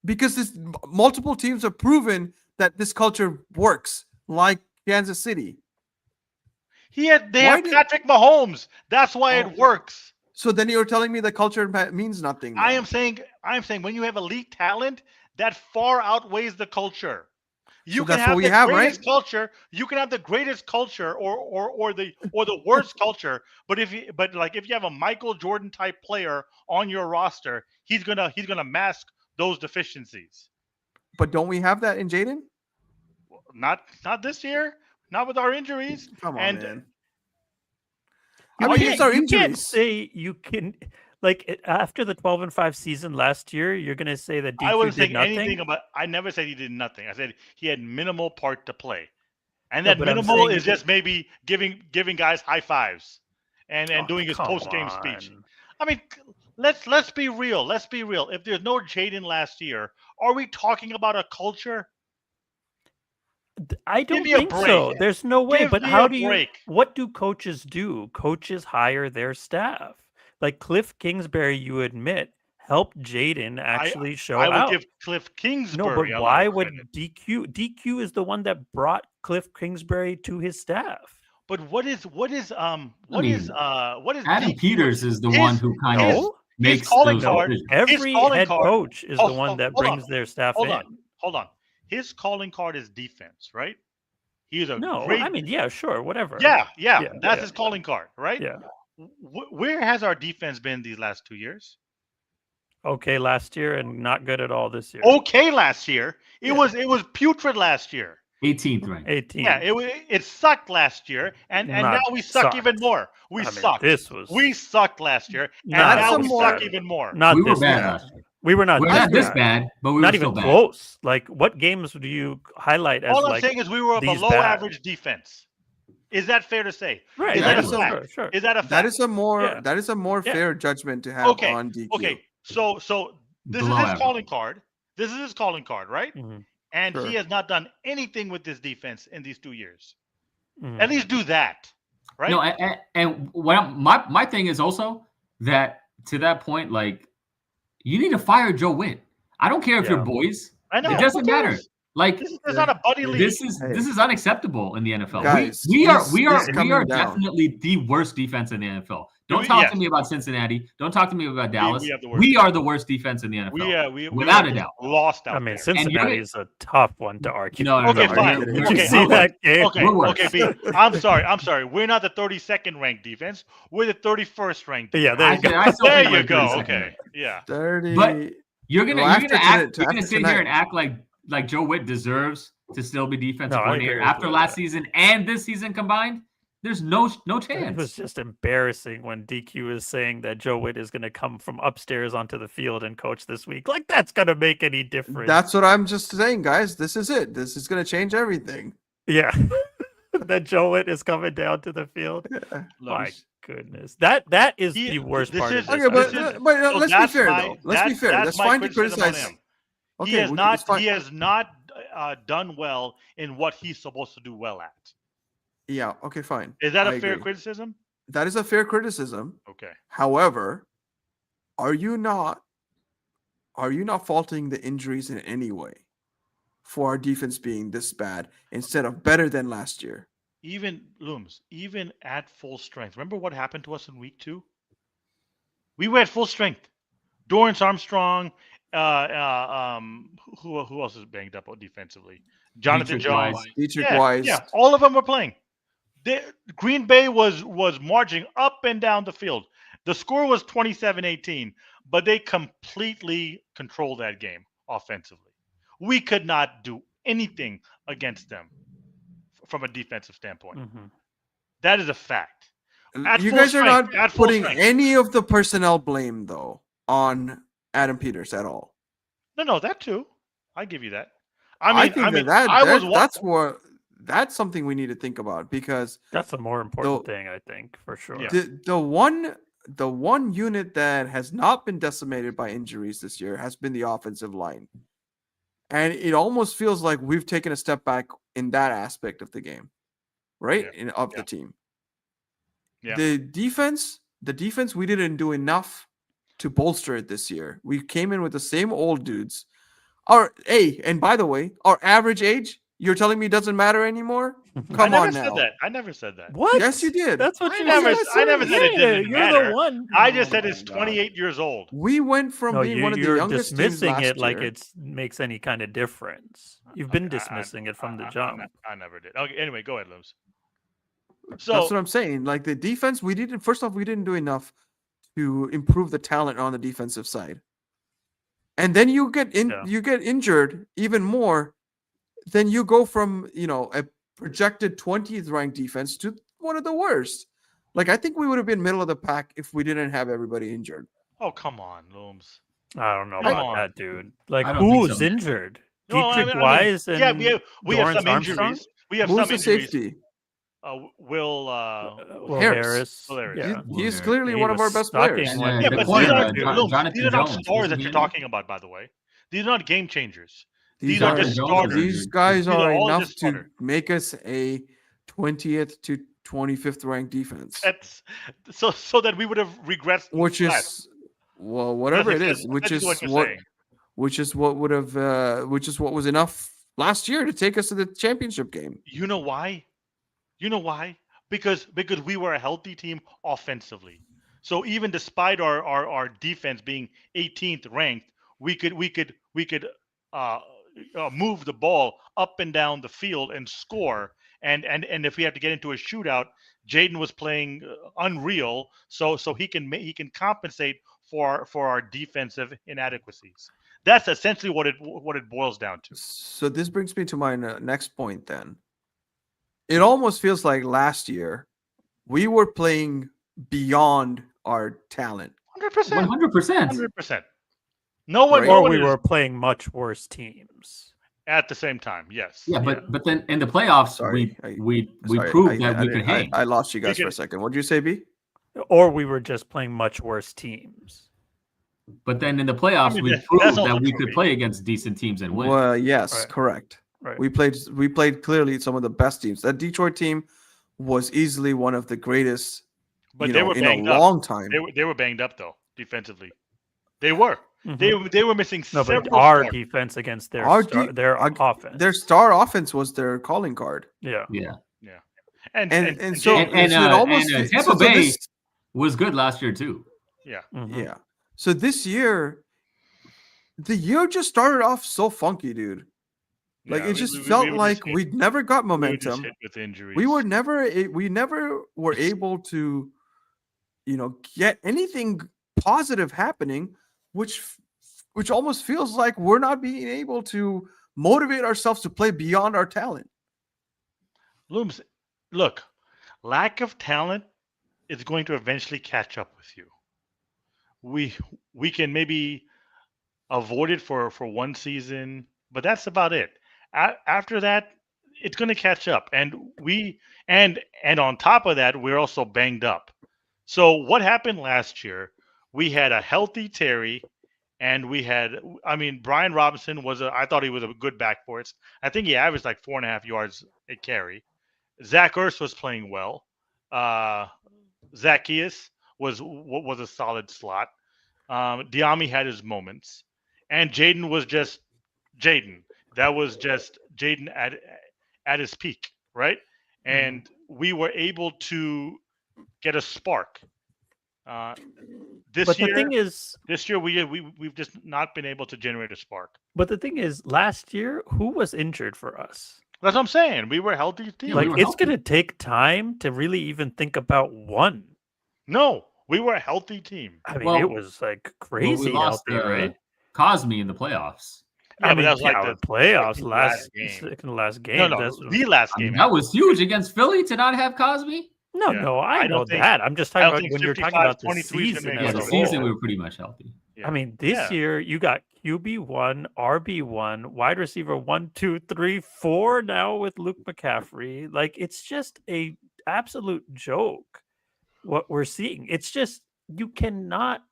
Because multiple teams have proven that this culture works, like Kansas City. They Why have did- Patrick Mahomes. That's why Oh. it works. So then you're telling me the culture means nothing. I then. am saying when you have elite talent, that far outweighs the culture. You So can that's have what we the have, greatest right? culture. You can have the greatest culture or the worst culture. But if you have a Michael Jordan type player on your roster, he's gonna mask those deficiencies. But don't we have that in Jayden? Not this year. Not with our injuries. Come on, And man. You I mean, can't- it's our you can't injuries. say you can, like, after the 12-5 season last year, you're going to say that I DQ wasn't did saying nothing. anything about. I never said he did nothing. I said he had minimal part to play, and No, that but I'm minimal saying- is just maybe giving guys high fives and Oh, doing his come post game speech. on. I mean, let's be real. Let's be real. If there's no Jayden last year, are we talking about a culture? I don't me a think break. so. There's no way. Give But me how a do you? break. What do coaches do? Coaches hire their staff. Like Cliff Kingsbury, you admit, helped Jayden actually show I would out. give Cliff Kingsbury. No, but a lot why of would credit. DQ is the one that brought Cliff Kingsbury to his staff? But what is mean, DQ? Adam Peters is the His- one who kind his- of makes calling those card- decisions. Every calling head card- coach is the one that hold on. brings their staff Hold in. on. His calling card is defense, right? He's a No, great. I mean, yeah, sure, whatever. Yeah, Yeah, that's yeah. his calling card, right? Yeah. Where has our defense been these last 2 years? Okay, last year and not good at all this year. Okay, last year it Yeah. was putrid last year. 18th ranked. 18. Yeah, it sucked last year, and now Not we suck even sucked. more. We I mean, sucked. this was We sucked last year, and Not now as we suck bad. even more. not We were this bad bad. last year. We were not. We're this not this bad. bad, but we Not were even still bad. close. Like, what games do you highlight as All I'm like? saying is we were a these below bad. average defense. Is that fair to say? Right. Is Yeah, that a it is. fact? Sure. Is that a fact? That is a more Yeah. Yeah. fair judgment to have Okay, on DQ. Okay, so this Below is his average. calling card. This is his calling card, right? Mhm, And Sure. he has not done anything with this defense in these 2 years. mhm. At least do that, right? No, and what my thing is also that to that point, like you need to fire Joe Witt. I don't care if Yeah. you're boys. I know. It doesn't who matter. cares? Like This is not a buddy league. this is Hey. this is unacceptable in the NFL. Guys, we are he's coming down. definitely the worst defense in the NFL. Don't We- talk yes. to me about Cincinnati. Don't talk to me about Dallas. have the worst We are the worst defense in the NFL. we Without are a doubt. lost out I mean, there. Cincinnati is a tough one to argue. No, Okay, no, fine. we're- Did Okay, you see how about- that game? Okay, We're worse. okay, B. I'm sorry. We're not the 32nd ranked defense. We're the 31st ranked. Yeah, defense. there you go. I still There think you we're go. 32nd Okay, ranked. yeah. 30. But you're gonna Well, you're gonna after sit here and tonight. act like Joe Witt deserves to still be defensive No, I agree coordinator with after you. last season and this season combined. There's no It was chance. just embarrassing when DQ is saying that Joe Witt is going to come from upstairs onto the field and coach this week. Like, that's going to make any difference. That's what I'm just saying, guys. This is it. This is going to change everything. Yeah. That Joe Witt is coming down to the field. Yeah. My goodness. That is He- the worst this part is- of this. Okay, This I is- think. but So let's be that's fair, my- though. Let's be fair. That's my fine to criticism on criticize. him. Okay, he has it's fine. not done well in what he's supposed to do well at. Yeah. Okay, fine. Is that I a fair agree. criticism? That is a fair criticism. Okay. However, are you not faulting the injuries in any way for our defense being this bad instead of better than last year? Even Looms, even at full strength. Remember what happened to us in week 2? We were at full strength. Dorrance Armstrong, who else is banged up defensively? Jonathan Dietrich Jones. Wise. Dietrich Yeah, Wise. yeah, all of them were playing. Green Bay was marching up and down the field. The score was 27-18, but they completely controlled that game offensively. We could not do anything against them from a defensive standpoint. Mm-hmm. That is a fact. At You full guys are strength, not at full putting strength. any of the personnel blame though on Adam Peters at all. No, that too. I give you that. I think that's something we need to think about, because that's a more important thing, I think, for sure. Yeah. The one unit that has not been decimated by injuries this year has been the offensive line. And it almost feels like we've taken a step back in that aspect of the game, right? The team. Yeah. The defense, we didn't do enough to bolster it this year. We came in with the same old dudes. And by the way, our average age, you're telling me doesn't matter anymore? Come on now. I never said that. What? Yes, you did. That's what I you never said. I never said it didn't You're matter. the one. I just said my it's God. 28 years old. We went from being one of the you're youngest teams dismissing last it like year. it makes any kind of difference. You've been dismissing it from the jump. I never did. Okay, anyway, go ahead, Looms. So That's what I'm saying. Like the defense, we didn't do enough to improve the talent on the defensive side. And then you get injured even more. Then you go from, a projected 20th ranked defense to one of the worst. Like, I think we would have been middle of the pack if we didn't have everybody injured. Oh, come on, Looms. I don't know Come about on. that, dude. Like, I don't think who's so, man. injured? No, Dietrich Wise and we have some Dorrance Armstrong? injuries. We have Who's some the injuries. safety? Will Harris. Will Harris. Yeah. He's Harris. clearly He one of was our best sucking players. And, when Yeah, the but corner, these are Jonathan these are not Jones, stars was that he you're injured? talking about, by the way. These are not game changers. These These are are just Jones starters. was These guys These are are all enough just to starters. make us a 20th to 25th ranked defense, That's so that we would have regressed. which less. is whatever it is, which That's is what you're what saying. which is what would have which is what was enough last year to take us to the championship game. You know why? Because we were a healthy team offensively. So even despite our defense being 18th ranked, we could move the ball up and down the field and score. And if we have to get into a shootout, Jayden was playing unreal, so he can compensate for our defensive inadequacies. That's essentially what it boils down to. So this brings me to my next point then. It almost feels like last year we were playing beyond our talent. 100%. 100%. 100%. No one, Right. no Or one we is were playing much worse teams. at the same time. Yes. Yeah, but then in the playoffs, Sorry, we Sorry, proved that we could hang. I lost you guys for a could- second. What did you say, B? Or we were just playing much worse teams. But then in the playoffs, I mean, we that's proved also that we true, could B. play against decent teams and win. Well, yes, Right. correct. Right. We played clearly some of the best teams. That Detroit team was easily one of the greatest, But they were in a banged up. long time. They were banged up though defensively. They were. Mhm. They were missing No, several. but our starters. defense against their Our their offense. Their star offense was their calling card. Yeah. Yeah. and So And it almost and fe- Tampa so Bay this- was good last year too. yeah. Mhm. yeah. So this year, the year just started off so funky, dude. Like Yeah, it just we felt were like hit- we never got we were just momentum. hit with injuries. We never were able to, get anything positive happening, which almost feels like we're not being able to motivate ourselves to play beyond our talent. Looms. Look, lack of talent is going to eventually catch up with you. We can maybe avoid it for one season, but that's about it. After that, it's going to catch up, and on top of that, we're also banged up. So what happened last year? We had a healthy Terry, and Brian Robinson I thought he was a good back for us. I think he averaged like 4.5 yards a carry. Zach Ertz was playing well. Zacchaeus was a solid slot. Diami had his moments, and Jayden was just Jayden. That was just Jayden at his peak, right? And we were able to get a spark. This But the year, thing is, we've just not been able to generate a spark. but the thing is, last year, who was injured for us? That's what I'm saying. We were a healthy team. Yeah, Like, we were it's healthy. going to take time to really even think about one. No, we were a healthy team. I mean, Well, it was like Well, crazy we lost healthy, right? Cosme in the playoffs. Yeah, I but mean, that was like yeah, the playoffs second last game. last game. No, no, That's the last I mean, game. that was huge against Philly to not have Cosme. no, Yeah. no. I I know don't think- that. I'm just I talking don't about think when you're talking about the 55-23 is gonna season make Yeah, as the a us season whole. we were pretty much healthy. Yeah. I mean, this Yeah. year you got QB1, RB1, wide receiver 1, 2, 3, 4 now with Luke McCaffrey. Like, it's just a absolute joke what we're seeing. It's just you cannot,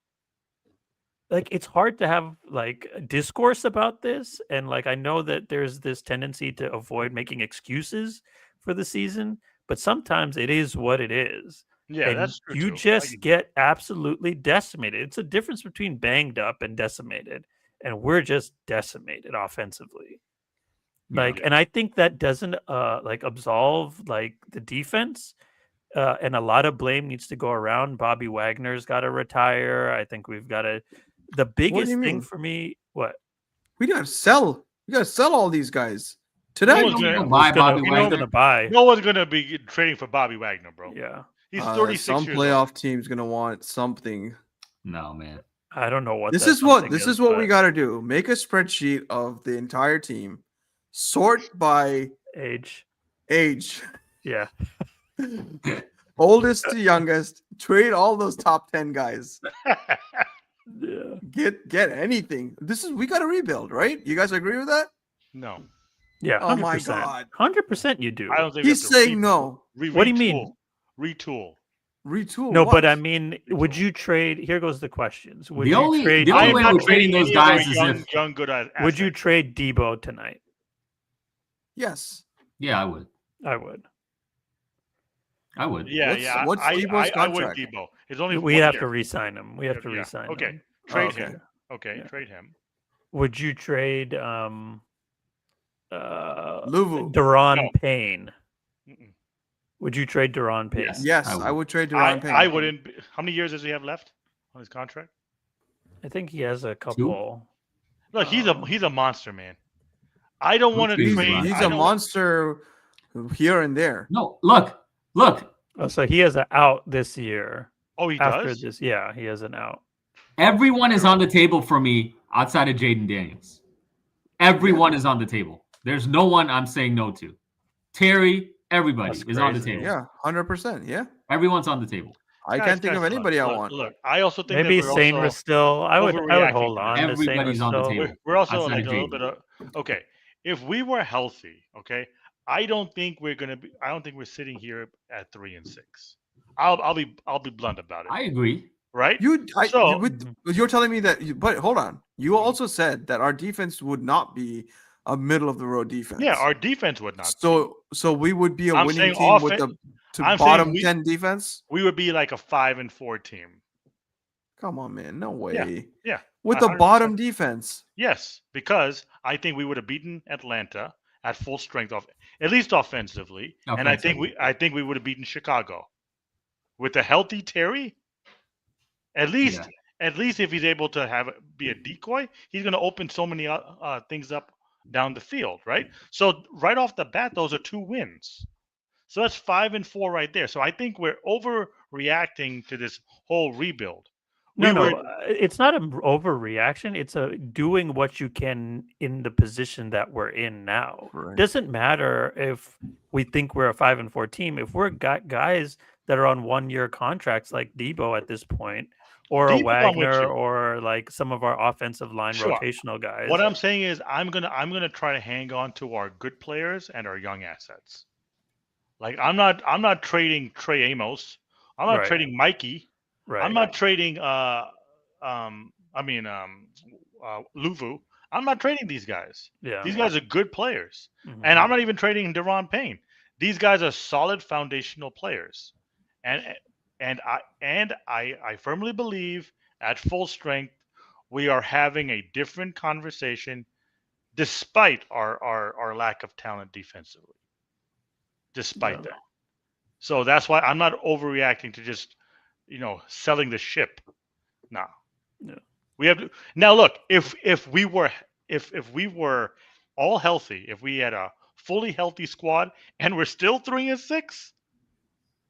like, it's hard to have like a discourse about this, and like I know that there's this tendency to avoid making excuses for the season, but sometimes it is what it is. Yeah, And that's true you too. just get absolutely decimated. It's a difference between banged up and decimated, and we're just decimated offensively. Yeah. Like, and I think that doesn't like absolve like the defense. And a lot of blame needs to go around. Bobby Wagner's got to retire. I think we've got to. The biggest you thing mean? for me, what? We gotta sell. We gotta sell all these guys No today. one's gonna- Don't buy Who's gonna, Bobby who's Wagner. gonna buy? No one's gonna be trading for Bobby Wagner, bro. Yeah, He's 36 Some years playoff old. team's gonna want something. No, man. I don't know what This that is what something this is what we but gotta do. Make a spreadsheet of the entire team, sort by age. age, Yeah, oldest to youngest. Trade all those top 10 guys. yeah. Get anything. We gotta rebuild, right? You guys agree with that? No, Yeah, Oh my 100%. God. 100% you do. I don't think we He's have to saying no. What do you mean? Retool. Retool. No, but what? I mean, would Retool. you trade? Here goes the questions. Would The you only- trade? the I only am way not we're trading those any of our guys is young good assets. Would you trade Debo tonight? Yes. Yeah, I would. I would. I would. Yeah, What's I Debo's I would contract? Debo. It's only We 1 have year. to re-sign him. We have to Yeah, re-sign okay. him. Trade Okay. him. Okay, Yeah. trade him. Would you trade Luvu. Deron No. Payne? Mm-mm. Would you trade Deron Payne? Yes. Yes, I I would. would trade Deron Payne. I wouldn't. How many years does he have left on his contract? I think he has a couple. Look, he's Um, a monster, man. I don't want to He's- trade. He's I a don't- monster here and there. No, look. Oh, so he has an out this year. Oh, he After does. this, yeah, he has an out. Everyone is on the table for me outside of Jayden Daniels. Everyone is on the table. There's no one I'm saying no to. Terry, everybody That's is on the crazy. table. Yeah, 100%. Yeah. Everyone's on the table. I Guys, can't think of look, anybody I look, want. Look, I also think Maybe that we're Sane also, was still. I would overreacting hold to on. this. to Sane Everybody's on the Rostil. table. we're also outside like of a little Jayden. bit of okay. If we were healthy, okay, I don't think we're gonna be. I don't think we're sitting here at 3-6. I'll be blunt about it. I agree. Right? You're telling me that, but hold on. You also said that our defense would not be a middle of the road defense. Yeah, our defense would not. So we would be a I'm winning saying team with the I'm saying bottom we- 10 defense. We would be like a 5-4 team. Come on, man. No way. Yeah. With the 100%. bottom defense. Yes, because I think we would have beaten Atlanta at full strength at least offensively, and I think we would have beaten Chicago with a healthy Terry. At least if he's able to be a decoy, he's going to open so many things up down the field, right? So right off the bat, those are 2 wins. So that's 5-4 right there. So I think we're overreacting to this whole rebuild. It's not an overreaction. It's a doing what you can in the position that we're in now. Right. Doesn't matter if we think we're a 5-4 team. If we're got guys that are on 1-year contracts like Debo at this point, or a Debo, I'm with Wagner, you. or like some of our offensive line Sure. rotational guys. What I'm saying is I'm gonna try to hang on to our good players and our young assets. Like I'm not trading Trey Amos. I'm not Right. trading Mikey. right. I'm not trading Luvu. I'm not trading these guys. Yeah. These guys are good players. Mhm. And I'm not even trading Deron Payne. These guys are solid foundational players. And I firmly believe at full strength, we are having a different conversation despite our lack of talent defensively. Despite that. So that's why I'm not overreacting to just, selling the ship. Nah. Yeah. We have to now look, if we were all healthy, if we had a fully healthy squad and we're still 3-6,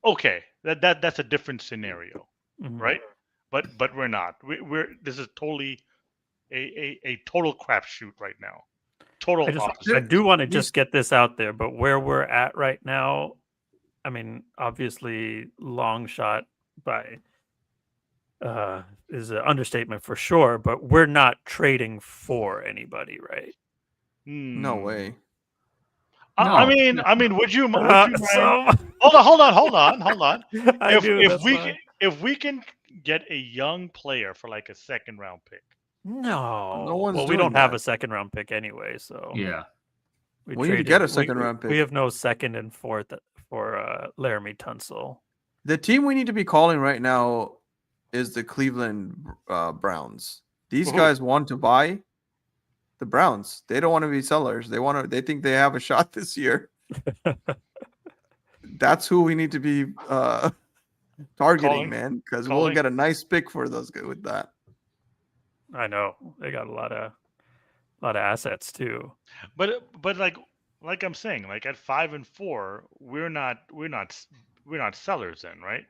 okay, that's a different scenario, right? But we're not. This is totally a total crapshoot right now. Total opposite. I do want to just get this out there, but where we're at right now, I mean, obviously, long shot by is an understatement for sure, but we're not trading for anybody, right? No way. I mean, would you mind? So Hold on. I do. If we can get a young player for like a second round pick. No one's well, we doing don't have that. a second round pick anyway, so Yeah. We need to get a second round pick. We have no second and fourth for Laramie Tunsil. The team we need to be calling right now is the Cleveland Browns. These guys want to buy the Browns. They don't want to be sellers. They think they have a shot this year. That's who we need to be targeting, man, because we'll get a nice pick for those guys with that. I know they got a lot of assets too. But like I'm saying, like at 5-4, we're not sellers then, right?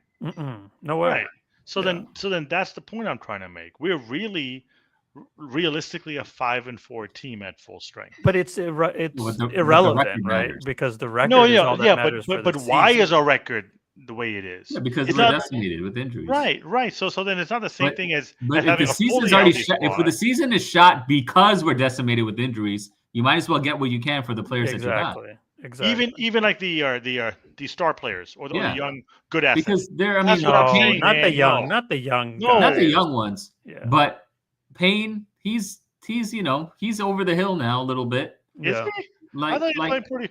No way. Right. So then that's the point I'm trying to make. We're really realistically a 5-4 team at full strength. But it's irrelevant, right? Because the record is all that matters. But why is our record the way it is? Yeah, because we're decimated with injuries. Right. So then it's not the same thing as if the season's already shot. If the season is shot because we're decimated with injuries, you might as well get what you can for the players that you got. Exactly. Even like the star players or the young good assets. Because they're not the young ones. Yeah. But Payne, he's over the hill now a little bit. Is he? I thought he played pretty.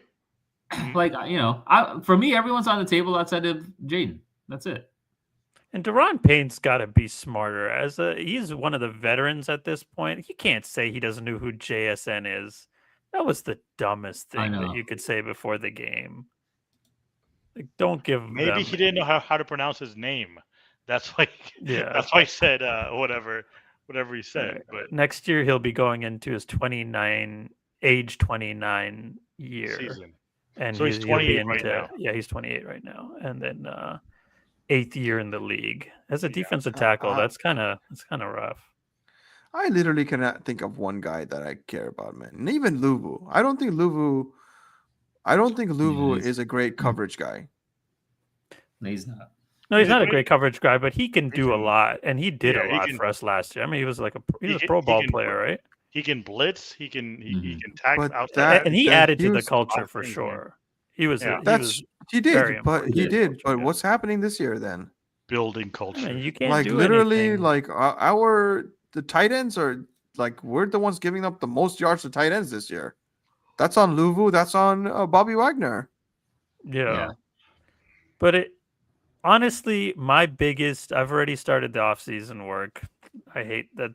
For me, everyone's on the table outside of Jayden. That's it. And Deron Payne's got to be smarter. He's one of the veterans at this point. He can't say he doesn't know who JSN is. That was the dumbest thing that you could say before the game. Like, don't give. Maybe he didn't know how to pronounce his name. That's why. Yeah. That's why he said whatever he said. Right. But next year he'll be going into his age 29 year season. And so he's 28 right now. Yeah, he's 28 right now, and then 8th year in the league as a defensive tackle. That's kind of rough. I literally cannot think of one guy that I care about, man. And even Luvu. I don't think Luvu is a great coverage guy. No, he's not. No, he's not a great coverage guy, but he can do a lot, and he did a lot for us last year. I mean, he was a pro ball player, right? He can blitz. He can tackle outside, and he added to the culture for sure. He did. But what's happening this year then? Building culture. I mean, you can't like do literally anything. like the tight ends are like we're the ones giving up the most yards to tight ends this year. That's on Luvu. That's on Bobby Wagner. Yeah. But honestly, I've already started the off-season work. I hate that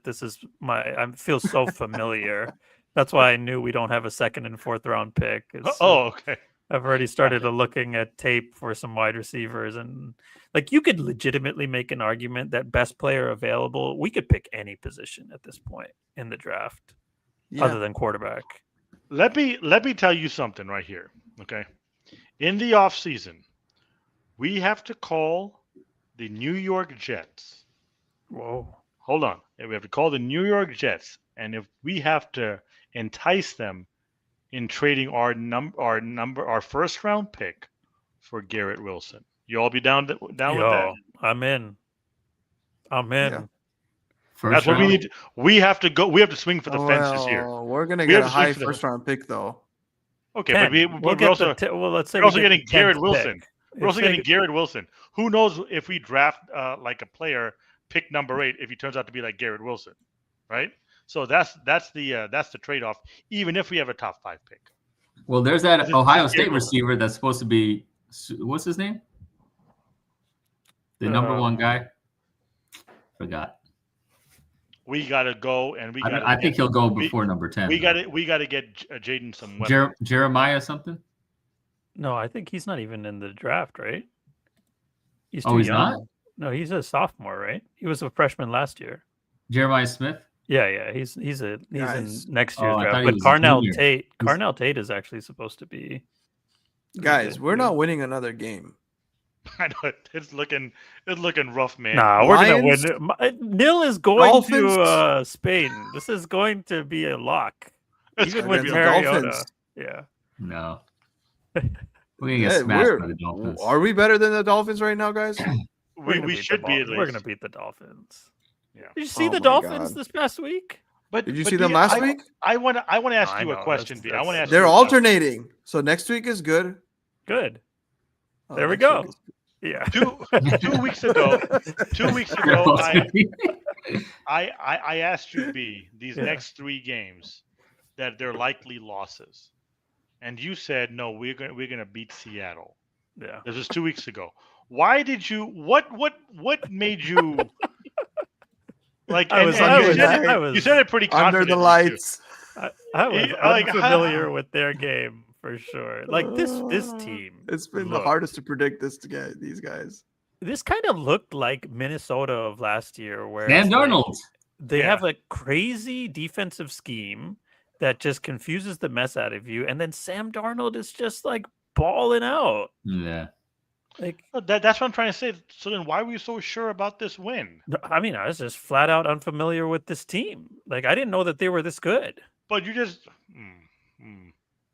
I feel so familiar. That's why I knew we don't have a 2nd and 4th round pick. Okay. I've already started looking at tape for some wide receivers, and like you could legitimately make an argument that best player available, we could pick any position at this point in the draft other than quarterback. Let me tell you something right here. Okay. In the off season, we have to call the New York Jets. Whoa. Hold on. We have to call the New York Jets, and if we have to entice them in trading our first round pick for Garrett Wilson, you all be down with that? I'm in. Yeah. That's what we need. We have to go. We have to swing for the fences here. We're gonna get a high first round pick though. Okay, but we're also getting Garrett Wilson. We're also getting Garrett Wilson. Who knows if we draft like a player, pick number 8, if he turns out to be like Garrett Wilson, right? So that's the trade-off, even if we have a top 5 pick. Well, there's that Ohio State receiver that's supposed to be, what's his name? The number 1 guy? Forgot. we gotta go and we gotta. I think he'll go we- before number 10. We though. gotta get Jayden some weapons. Jeremiah something? No, I think he's not even in the draft, right? He's Oh, too he's young. not? No, he's a sophomore, right? He was a freshman last year. Jeremiah Smith? Yeah, he's Guys. in next Oh, year's I draft. thought he But was a Carnell junior. Tate, Carnell Tate is actually supposed to be. Guys, we're too. not winning another game. I know it's looking rough, man. Nah, we're Lions, gonna win. Nil is going Dolphins. to Spain. This is going to be a lock, It's even gonna with be the Mariota. Dolphins. Yeah, No. We're going to get Yeah, smashed by the Dolphins. are we better than the Dolphins right now, guys? We're gonna we beat the should be at Dolphins. We're least. gonna beat the Dolphins. Yeah. Did you see Oh the my Dolphins God. this past week? But Did you but see them do last week? I want to ask I you know, a question, that's- V. I want to ask that's- you They're a question. alternating. So next week is good. Good. Oh, There we next go. week is- Yeah. 2 weeks ago, They're both gonna be- I asked you, B, these Yeah. next 3 games that they're likely losses, and you said no. We're gonna beat Seattle. Yeah. This was 2 weeks ago. Why did you? What made you? Like I was, and I you, was, said it, I was you said it pretty Under confidently, the too. lights. I was Yeah, like, unfamiliar with their game for sure. Like this Uh, team. It's been the looked- hardest to predict these guys. This kind of looked like Minnesota of last year, where Sam it's like Darnold. they Yeah. have a crazy defensive scheme that just confuses the mess out of you, and then Sam Darnold is just like balling out. Yeah. Like, No, that's what I'm trying to say. So then, why were you so sure about this win? I mean, I was just flat out unfamiliar with this team. Like, I didn't know that they were this good. But you just.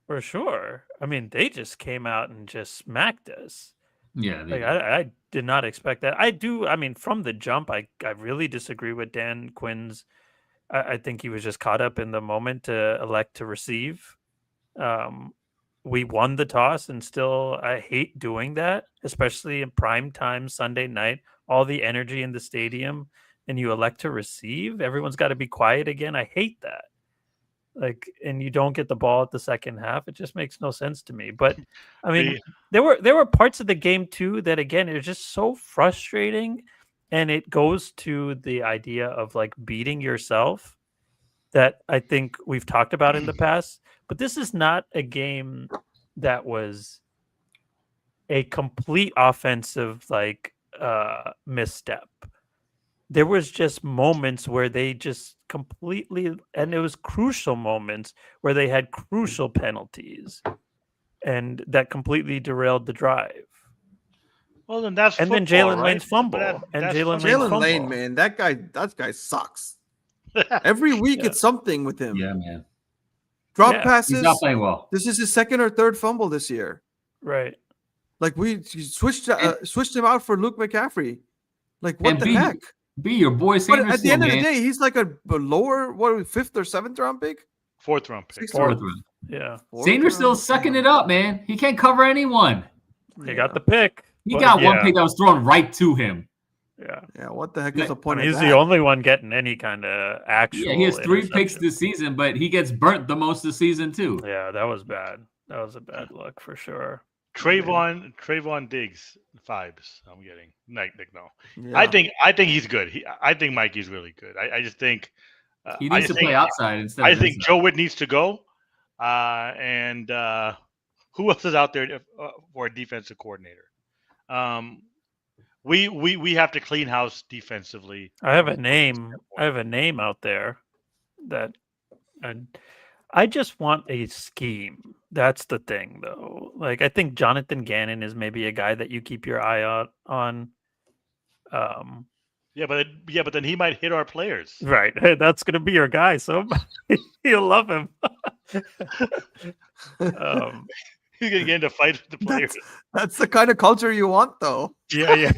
For sure. I mean, they just came out and just smacked us. Yeah. Like I did not expect that. I mean, from the jump, I really disagree with Dan Quinn's. I think he was just caught up in the moment to elect to receive. We won the toss, and still, I hate doing that, especially in prime time Sunday night. All the energy in the stadium, and you elect to receive. Everyone's got to be quiet again. I hate that. Like, and you don't get the ball at the second half. It just makes no sense to me. But I mean, there were parts of the game too that, again, it's just so frustrating, and it goes to the idea of like beating yourself that I think we've talked about in the past. But this is not a game that was a complete offensive like misstep. There was just moments where they just completely, and it was crucial moments where they had crucial penalties, and that completely derailed the drive. Well, then that's And then football, Jalen right? Lane's fumble, But and that's Jalen football. Jalen Lane, fumble. man, that guy sucks. Every week Yeah. it's something with him. Yeah, man. Drop Yeah. passes. He's not playing well. This is his second or third fumble this year. Right. Like we switched him out for Luke McCaffrey. Like what And the B, heck? B, your boy But Sanders. at the end of the day, he's like a lower, fifth or seventh round pick. 4th round pick. Sixth Fourth. round. Yeah. Fourth Sanders still round. sucking it up, man. He can't cover anyone. They got the pick. He but got one yeah, pick that was thrown right to him. Yeah. Yeah, what the heck Yeah, is the I point mean, of he's that? the only one getting any kind of actual. Yeah, he has 3 picks interception. this season, but he gets burnt the most this season too. Yeah, that was bad. That was a bad look for sure. Trayvon Diggs vibes. I'm getting no. Yeah. I think he's good. I think Mikey's really good. I just think He needs to play outside instead. I of think inside. Joe Witt needs to go. And who else is out there for a defensive coordinator? We have to clean house defensively. I have a name. I have a name out there that, and I just want a scheme. That's the thing, though. Like, I think Jonathan Gannon is maybe a guy that you keep your eye out on. Yeah, but then he might hit our players. Right. That's gonna be your guy. So you'll love him. He's gonna get into fights with the players. That's the kind of culture you want, though. Yeah.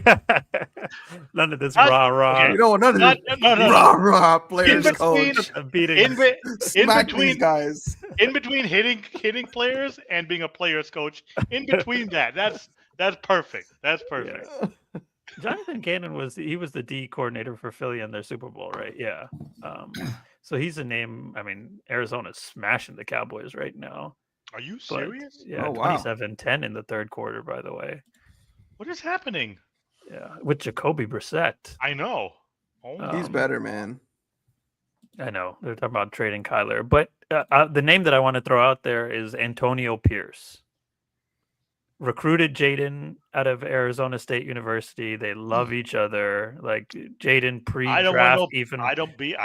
None of this Not- rah rah. okay. You don't want none of this No. rah rah players In between- coach. Beating. In Smack between- these guys. In between hitting players and being a players coach, in between that's perfect. That's perfect. Jonathan Gannon was the D coordinator for Philly in their Super Bowl, right? Yeah. So he's a name. I mean, Arizona's smashing the Cowboys right now. Are you But, serious? yeah, Oh, wow. 27-10 in the third quarter, by the way. What is happening? Yeah, with Jacoby Brissett. I know. Oh, He's better, man. I know they're talking about trading Kyler, but the name that I want to throw out there is Antonio Pierce. Recruited Jayden out of Arizona State University. They love each other. Like Jayden I don't want pre-draft, no. even. I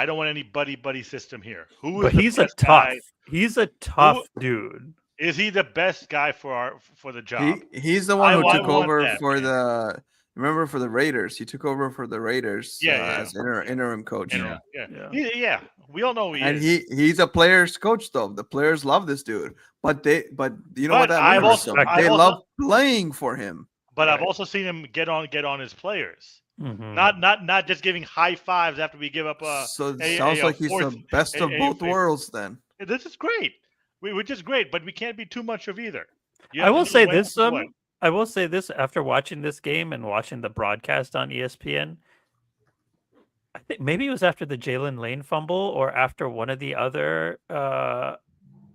don't want any buddy system here. Who But is the he's a best tough. guy? He's a tough dude. Is he the best guy for the job? He's the one who I took want over that, for man. the. Remember for the Raiders, he took over for the Raiders Yeah, as interim coach. Yeah. Yeah. We all know who he And is. he's a player's coach though. The players love this dude, but you know But what that I've means? also- They love playing for him. But I've Right. also seen him get on his players. Mhm. Not just giving high fives after we give up So it a- sounds a like he's the fourth- best of a- both a- worlds. Then This is great. Which is great, but we can't be too much of either. You I have to will know say when this. to what. I will say this after watching this game and watching the broadcast on ESPN. I think maybe it was after the Jalen Lane fumble or after one of the other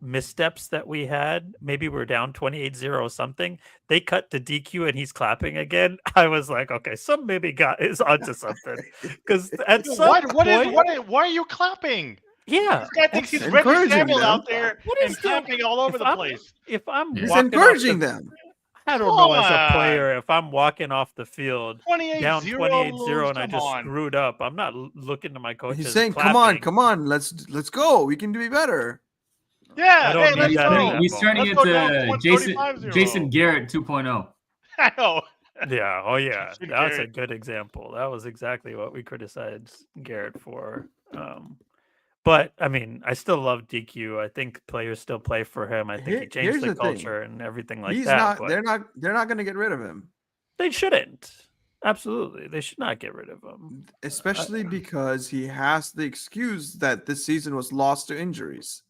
missteps that we had. Maybe we're down 28-0 or something. They cut to DQ and he's clapping again. I was like, okay, some maybe is onto something. Because at some point, Why are you clapping? yeah. This guy thinks he's Reggie encouraging Samuel them. out there What and is the- clapping all over if the I'm- place. If I'm He's he's walking off encouraging the- them. I don't Come know as a on. player if I'm walking off the field 28-0 down 28-0 and I come just on. screwed up. I'm not looking to my coach. He's saying, "Come on, let's go. We can do better." Yeah, I don't hey, need let's that go. in that He's ball. turning Let's go into down Jason 35-0. Jason Garrett 2.0. I know. Yeah. Oh, yeah. Jason That's a Garrett. good example. That was exactly what we criticized Garrett for. But I mean, I still love DQ. I think players still play for him. I think he Here's changed the the thing. culture and everything like He's that. not. but They're not going to get rid of him, they shouldn't. Absolutely, they should not get rid of him. especially because he has the excuse that this season was lost to injuries.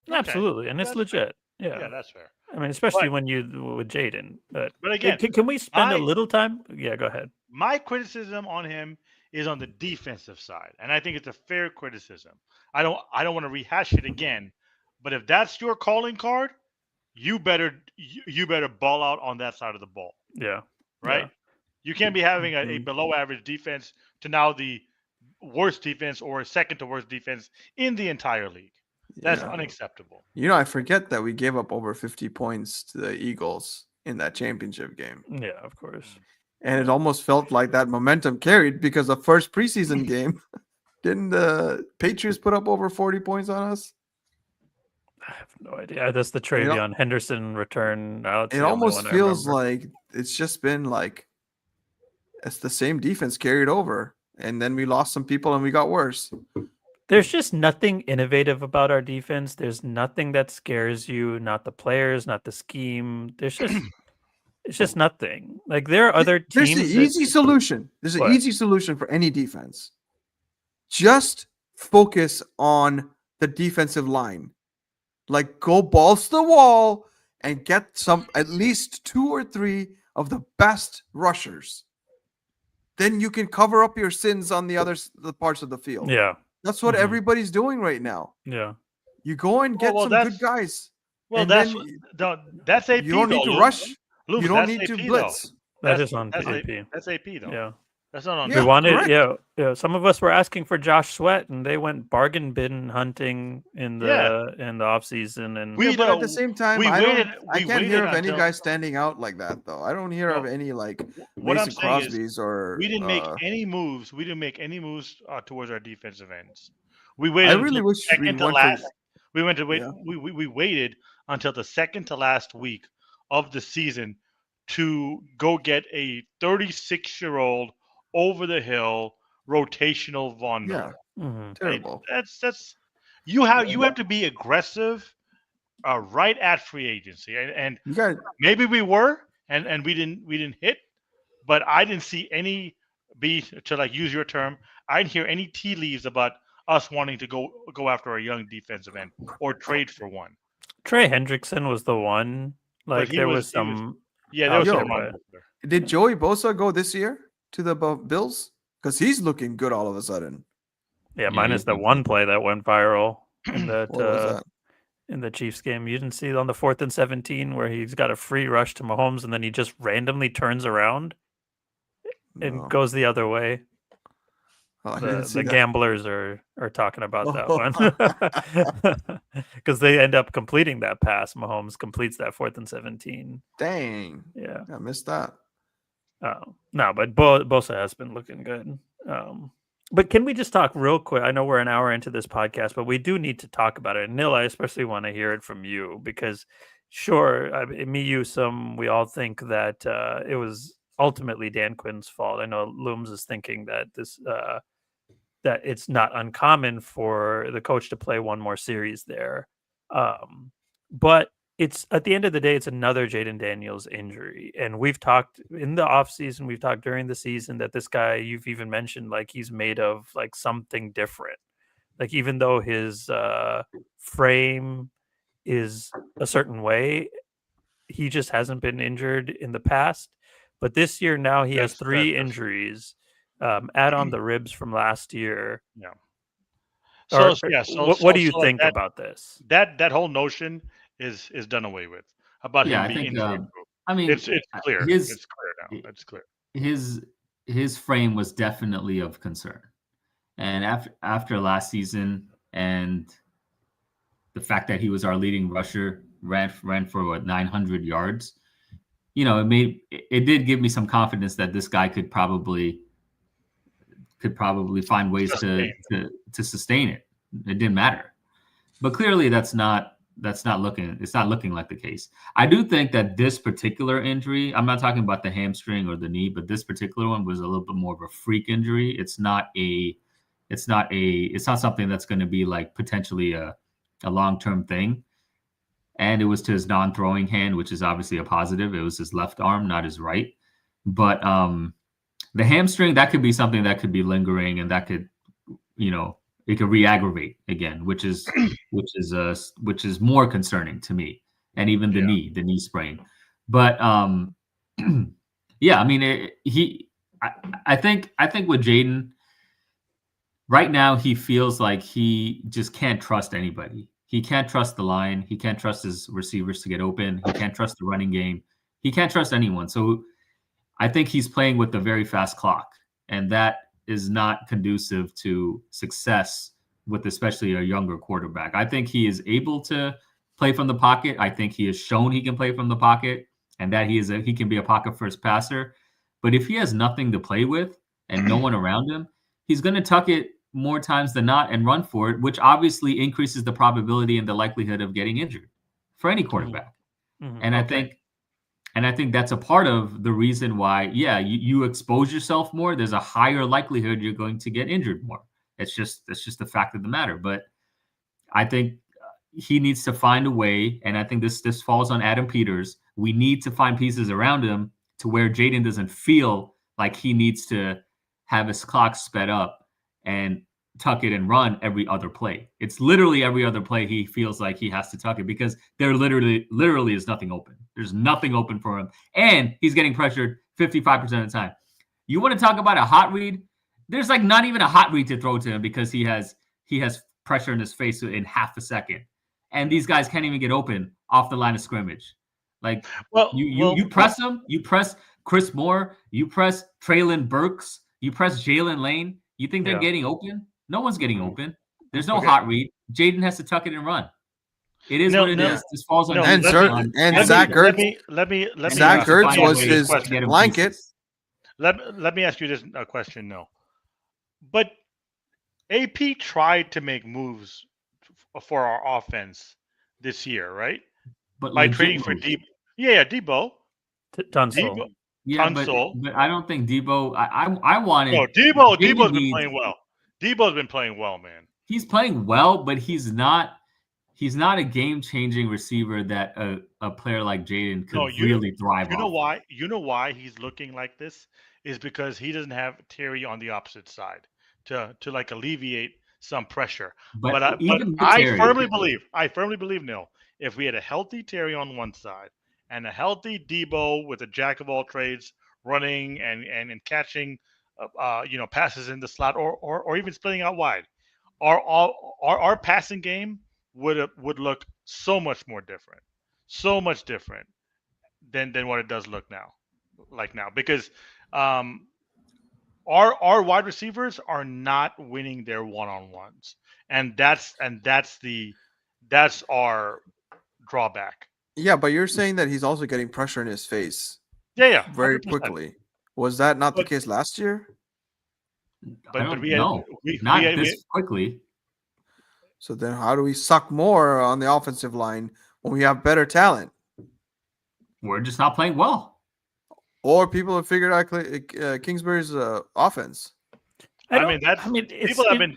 Okay. Absolutely, and it's That's legit. Yeah, Yeah. that's fair. I mean, especially But- when you with Jayden. But again, can we spend a I- little time? Yeah, go ahead. My criticism on him is on the defensive side, and I think it's a fair criticism. I don't want to rehash it again, but if that's your calling card, you better ball out on that side of the ball, Yeah. right? Yeah. You can't be having a Mhm. below average defense to now the worst defense or second to worst defense in the entire league. That's Yeah. unacceptable. You know, I forget that we gave up over 50 points to the Eagles in that championship game. Yeah, of course. And it almost felt like that momentum carried because the first preseason game, didn't the Patriots put up over 40 points on us? I have no idea. That's the You know- Travion Henderson return. It almost feels like it's just been like it's the same defense carried over. And then we lost some people and we got worse. there's just nothing innovative about our defense. There's nothing that scares you. Not the players, not the scheme. There's just it's just nothing. Like there are other There's teams. the easy solution. There's an What? easy solution for any defense. Just focus on the defensive line. Like go balls to the wall and get at least 2 or 3 of the best rushers. Then you can cover up your sins on the parts of the field. Yeah. That's what Mhm. everybody's doing right now. Yeah. You go and get Well, some that's- good guys. Well, and that's then that's AP. you don't need though, to Luke. rush. Luke, You don't that's need to AP, blitz. though. That That's- is on that's AP. That's AP though. Yeah. That's not on. Yeah. We wanted, correct. yeah. Some of us were asking for Josh Sweat, and they went bargain bin hunting in the off season. And We Yeah, but at don't- the same time, we I waited- can't we hear waited of any until- guys standing out like that, though. I don't hear of No. any like What I'm Mason saying is, Crosby's or. we didn't make any moves. We didn't make any moves towards our defensive ends. We waited. I until really the wish we second to went last. for. We went to wait. Yeah. We waited until the second to last week of the season to go get a 36-year-old over the hill rotational Von Miller. Yeah, Mhm. terrible. That's you have to be aggressive right at free agency, and You got maybe we were, and we didn't hit, but I didn't see any to like use your term. I didn't hear any tea leaves about us wanting to go after a young defensive end or trade for one. Trey Hendrickson was the one. Like he there was- was he was- some. Yeah, there was Yo, some but- on there. Did Joey Bosa go this year to the Bills? Because he's looking good all of a sudden. Yeah, Yeah, minus he's the been one play that went viral in that What was that? in the Chiefs game. You didn't see it on the 4th and 17 where he's got a free rush to Mahomes and then he just randomly turns around and No. goes the other way. Oh, I didn't see The that. gamblers are talking about that one because they end up completing that pass. Mahomes completes that 4th and 17. Dang. Yeah. I missed that. No, but Bosa has been looking good. But can we just talk real quick? I know we're an hour into this podcast, but we do need to talk about it. And Nil, I especially want to hear it from you because, sure, we all think that it was ultimately Dan Quinn's fault. I know Looms is thinking that that it's not uncommon for the coach to play one more series there, but it's at the end of the day, it's another Jayden Daniels injury. And we've talked in the offseason, we've talked during the season that this guy, you've even mentioned, like he's made of like something different. Like even though his frame is a certain way, he just hasn't been injured in the past. But this year now he has 3 injuries. Add on the ribs from last year. Yeah. So So what do you like think about this? that whole notion is done away with about Yeah, him I being think. injury proof. I mean, It's clear. his It's clear now. It's clear. his frame was definitely of concern, and after last season and the fact that he was our leading rusher, ran for what 900 yards. It did give me some confidence that this guy could probably find ways to sustain it. It didn't matter, but clearly it's not looking like the case. I do think that this particular injury, I'm not talking about the hamstring or the knee, but this particular one was a little bit more of a freak injury. It's not something that's going to be like potentially a long-term thing. And it was to his non-throwing hand, which is obviously a positive. It was his left arm, not his right. But the hamstring, that could be something that could be lingering, and that could, it could re-aggravate again, which is more concerning to me. And even the knee sprain. But yeah, I mean, I think with Jayden, right now he feels like he just can't trust anybody. He can't trust the line. He can't trust his receivers to get open. He can't trust the running game. He can't trust anyone. So I think he's playing with a very fast clock, and that is not conducive to success with especially a younger quarterback. I think he is able to play from the pocket. I think he has shown he can play from the pocket and that he can be a pocket first passer. But if he has nothing to play with and no one around him, he's going to tuck it more times than not and run for it, which obviously increases the probability and the likelihood of getting injured for any quarterback. Mm-hmm. And I think that's a part of the reason why, you expose yourself more. There's a higher likelihood you're going to get injured more. That's just the fact of the matter. But I think he needs to find a way, and I think this falls on Adam Peters. We need to find pieces around him to where Jayden doesn't feel like he needs to have his clock sped up and tuck it and run every other play. It's literally every other play he feels like he has to tuck it because there literally is nothing open. There's nothing open for him. And he's getting pressured 55% of the time. You want to talk about a hot read? There's like not even a hot read to throw to him because he has pressure in his face in half a second. And these guys can't even get open off the line of scrimmage. Like you press him, you press Chris Moore, you press Traylon Burks, you press Jalen Lane. You think they're getting open? No one's getting open. There's no hot read. Jayden has to tuck it and run. It is what it is. This falls on and Zach Ertz. Zach Ertz was his blanket. Let me ask you this question, no. But AP tried to make moves for our offense this year, right? But by trading for Debo. Yeah, Debo. Tunsil. Yeah, but I don't think Debo. I wanted. No, Debo's been playing well. Debo's been playing well, man. He's playing well, but he's not a game-changing receiver that a player like Jayden could really thrive on. You know why he's looking like this is because he doesn't have Terry on the opposite side to like alleviate some pressure. But I firmly believe, Neil, if we had a healthy Terry on one side and a healthy Debo with a jack of all trades running and catching passes in the slot or even splitting out wide, our passing game would look so much more different, so much different than what it does look now, because our wide receivers are not winning their one-on-ones, and that's our drawback. Yeah, but you're saying that he's also getting pressure in his face Yeah, very 100%. quickly. Was that not the But case last year? I don't we had know. we Not had, this quickly. So then how do we suck more on the offensive line when we have better talent? We're just not playing well. Or people have figured out Kingsbury's offense. I mean, people have it, been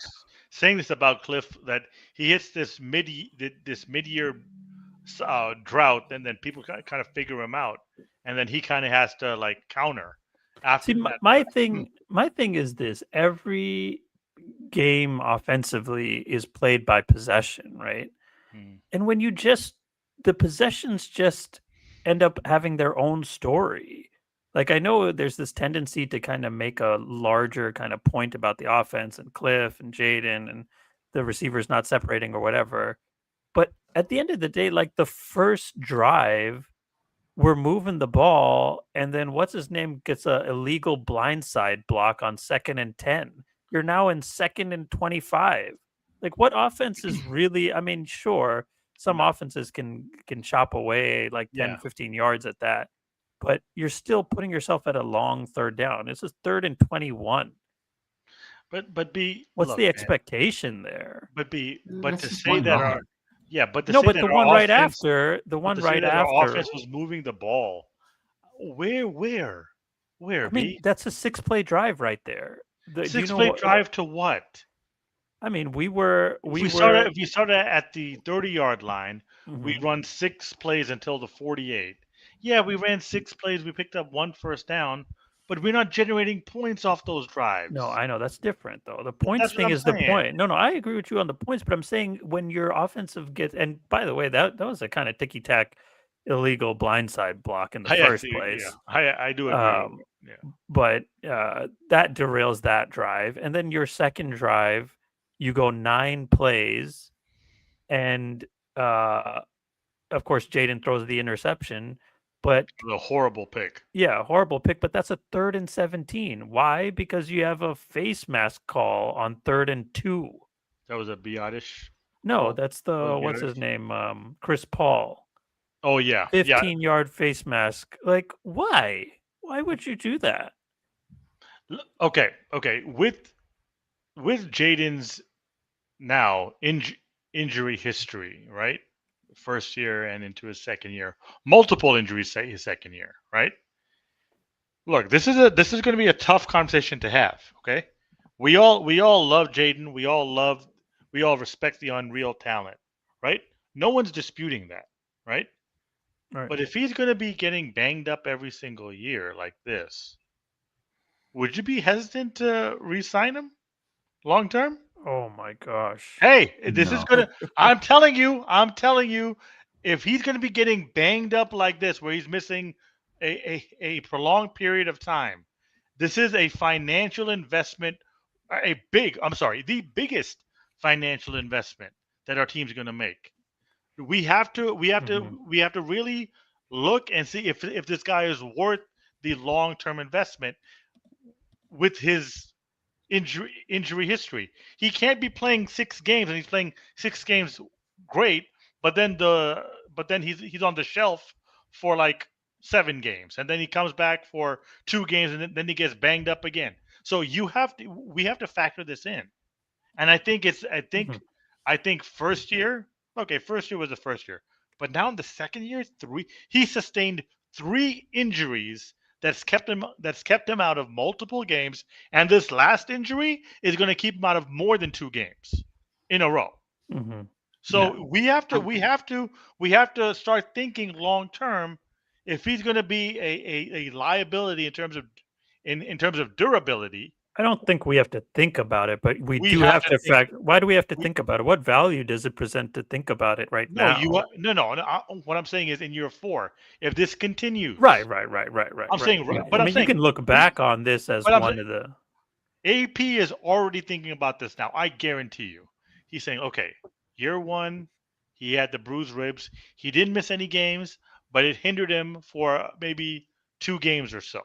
saying this about Cliff, that he hits this mid-year drought, and then people kind of figure him out, and then he kind of has to like counter after see that. my thing is this: every game offensively is played by possession, right? Hmm. And when the possessions just end up having their own story. Like, I know there's this tendency to kind of make a larger kind of point about the offense and Cliff and Jayden and the receivers not separating or whatever. But at the end of the day, like, the first drive, we're moving the ball, and then what's his name gets a illegal blindside block on 2nd and 10. You're now in 2nd and 25. Like, what offense is really? I mean, sure, some offenses can chop away like 10, Yeah. 15 yards at that, but you're still putting yourself at a long third down. This is 3rd and 21. But What's look, the man, expectation there? but That's to just say one that yard. but to No, say but that the our one right offense, after, but to say that our offense was moving the ball, where, I mean, B? that's a 6-play drive right there. Do you know 6-play what? drive to what? I mean, If we started at the 30-yard line, we Mhm. run 6 plays until the 48. Yeah, we ran 6 plays. We picked up 1 first down, but we're not generating points off those drives. No, I know that's different though. The points That's what thing I'm is the saying. point. No, I agree with you on the points, but I'm saying when your offensive gets, and by the way, that was a kind of ticky tack illegal blindside block in the I first see. Yeah, place. I do agree. Um, Yeah. but that derails that drive, and then your second drive, you go 9 plays, and of course Jayden throws the interception, but The horrible pick. yeah, horrible pick, but that's a 3rd and 17. Why? Because you have a face mask call on 3rd and 2. That was a Biotish No, call. that's Was the it what's his Biotish? name? Chris Paul. Oh yeah, 15-yard face mask. Like, why? Why would you do that? Okay. With Jayden's now injury history, right? First year and into his second year, multiple injuries. Say his second year, right? Look, this is going to be a tough conversation to have. Okay, we all love Jayden. We all respect the unreal talent, right? No one's disputing that, right? Right. But if he's going to be getting banged up every single year like this, would you be hesitant to re-sign him long term? Oh my gosh. Hey, this is No. gonna. I'm telling you, if he's gonna be getting banged up like this, where he's missing a prolonged period of time, this is a financial investment. The biggest financial investment that our team's gonna make. We have to Mhm. really look and see if this guy is worth the long term investment with his injury history. He can't be playing 6 games, and he's playing 6 games great, but then he's on the shelf for like 7 games, and then he comes back for 2 games, and then he gets banged up again. So we have to factor this in. And Mhm. I think first year, okay, first year was the first year. But now in the second year, he sustained 3 injuries that's kept him out of multiple games, and this last injury is going to keep him out of more than 2 games in a row. Mhm. So Yeah. we have to start thinking long term. If he's going to be a liability in terms of durability, I don't think we have to think about it, but we we do have have to to think. why do we have to We, think about it? What value does it present to think about it right no, now? what I'm saying is in year 4, if this Right, continues, right, right, right, right, I'm right. saying, Yeah. I but I'm mean, you saying, can look we, back on this as but I'm saying, one of the AP is already thinking about this now. I guarantee you. He's saying, okay, year 1, he had the bruised ribs. He didn't miss any games, but it hindered him for maybe 2 games or so.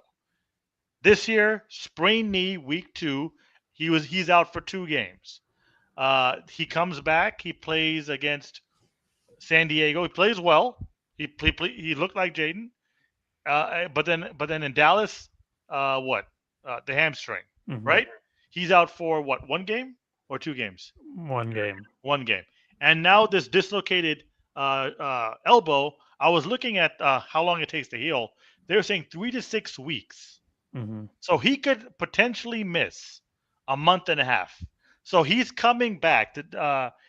This year, sprained knee, week 2. He's out for 2 games. He comes back. He plays against San Diego. He plays well. He looked like Jayden. But then in Dallas, the hamstring, right? He's out for what, 1 game or 2 games? 1 game. 1 game. And now this dislocated elbow. I was looking at how long it takes to heal. They were saying 3 to 6 weeks. So he could potentially miss a month and a half. So he's coming back.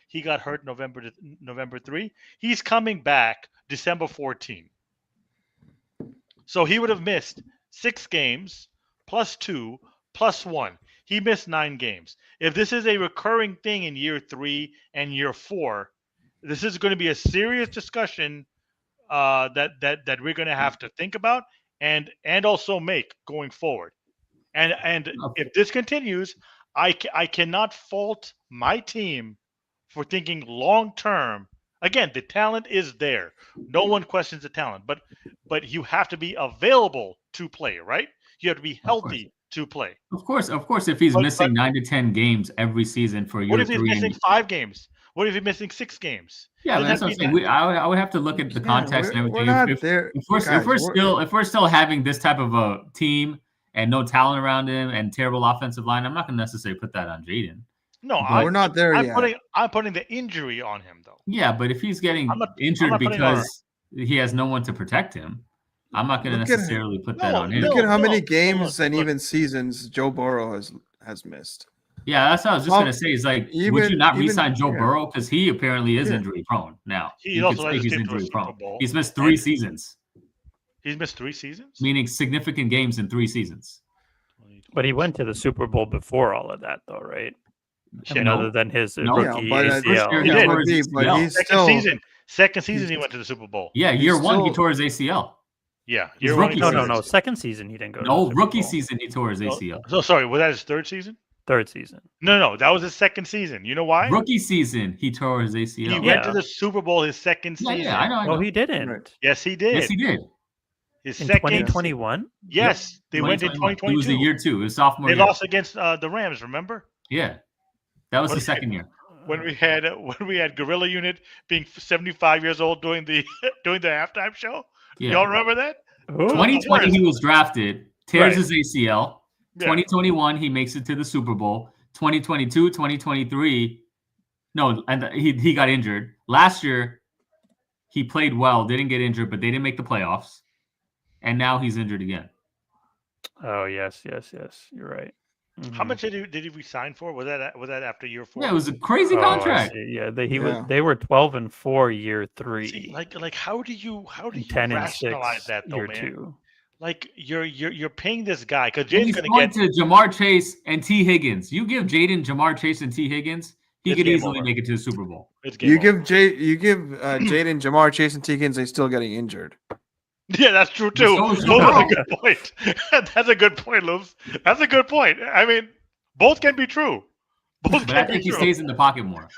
He got hurt November 3. He's coming back December 14. So he would have missed 6 games plus 2 plus 1. He missed 9 games. If this is a recurring thing in year 3 and year 4, this is going to be a serious discussion that we're going to have to think about and also make going forward. And if this continues, I cannot fault my team for thinking long term. Again, the talent is there. No one questions the talent, but you have to be available to play, right? You have to be healthy to play. Of course. If he's missing 9 to 10 games every season for year 3. What if he's missing 5 games? What if he's missing 6 games? Yeah, that's what I'm saying. I would have to look at the context and everything. If we're still having this type of a team and no talent around him and terrible offensive line, I'm not going to necessarily put that on Jayden. No, we're not there yet. I'm putting the injury on him, though. Yeah, but if he's getting injured because he has no one to protect him, I'm not going to necessarily put that on him. Look at how many games and even seasons Joe Burrow has missed. Yeah, that's what I was just going to say. Is like, would you not re-sign Joe Burrow? Because he apparently is injury prone now. He also has he's injury prone. He's missed 3 seasons. He's missed 3 seasons? Meaning significant games in 3 seasons. But he went to the Super Bowl before all of that, though, right? I mean, other than his rookie ACL. He did. But he's second season he went to the Super Bowl. Yeah, year 1 he tore his ACL. Yeah, no. Second season he didn't go. No, rookie season he tore his ACL. So sorry, was that his 3rd season? 3rd season. No, that was his 2nd season. You know why? Rookie season he tore his ACL. He went to the Super Bowl his 2nd season. Yeah, I know. No, he didn't. Right. Yes, he did. Yes, he did. His in second 2021. Yes, they went in 2022. It was the year 2. It was sophomore year. They lost against the Rams. Remember? Yeah, that was the second year. When we had Gorilla Unit being 75 years old doing the halftime show. Yeah. Y'all remember that? 2020 he was drafted, tears his ACL. 2021 he makes it to the Super Bowl. 2022, 2023, no, and he got injured. Last year he played well, didn't get injured, but they didn't make the playoffs. And now he's injured again. Oh yes, you're right. Mm-hmm. How much did he resign for? Was that after year 4? Yeah, it was a crazy contract. Yeah, they were 12-4 year 3. See, like how do you 10-6 that though, year man? 2. Like you're paying this guy because Jayden's going to Jamar Chase and T. Higgins. You give Jayden Jamar Chase and T. Higgins, he could easily make it to the Super Bowl. You give Jayden Jamar Chase and T. Higgins, they're still getting injured. Yeah, that's true too. That's a good point. That's a good point, Loops. That's a good point. I mean, both can be true. But I think he stays in the pocket more.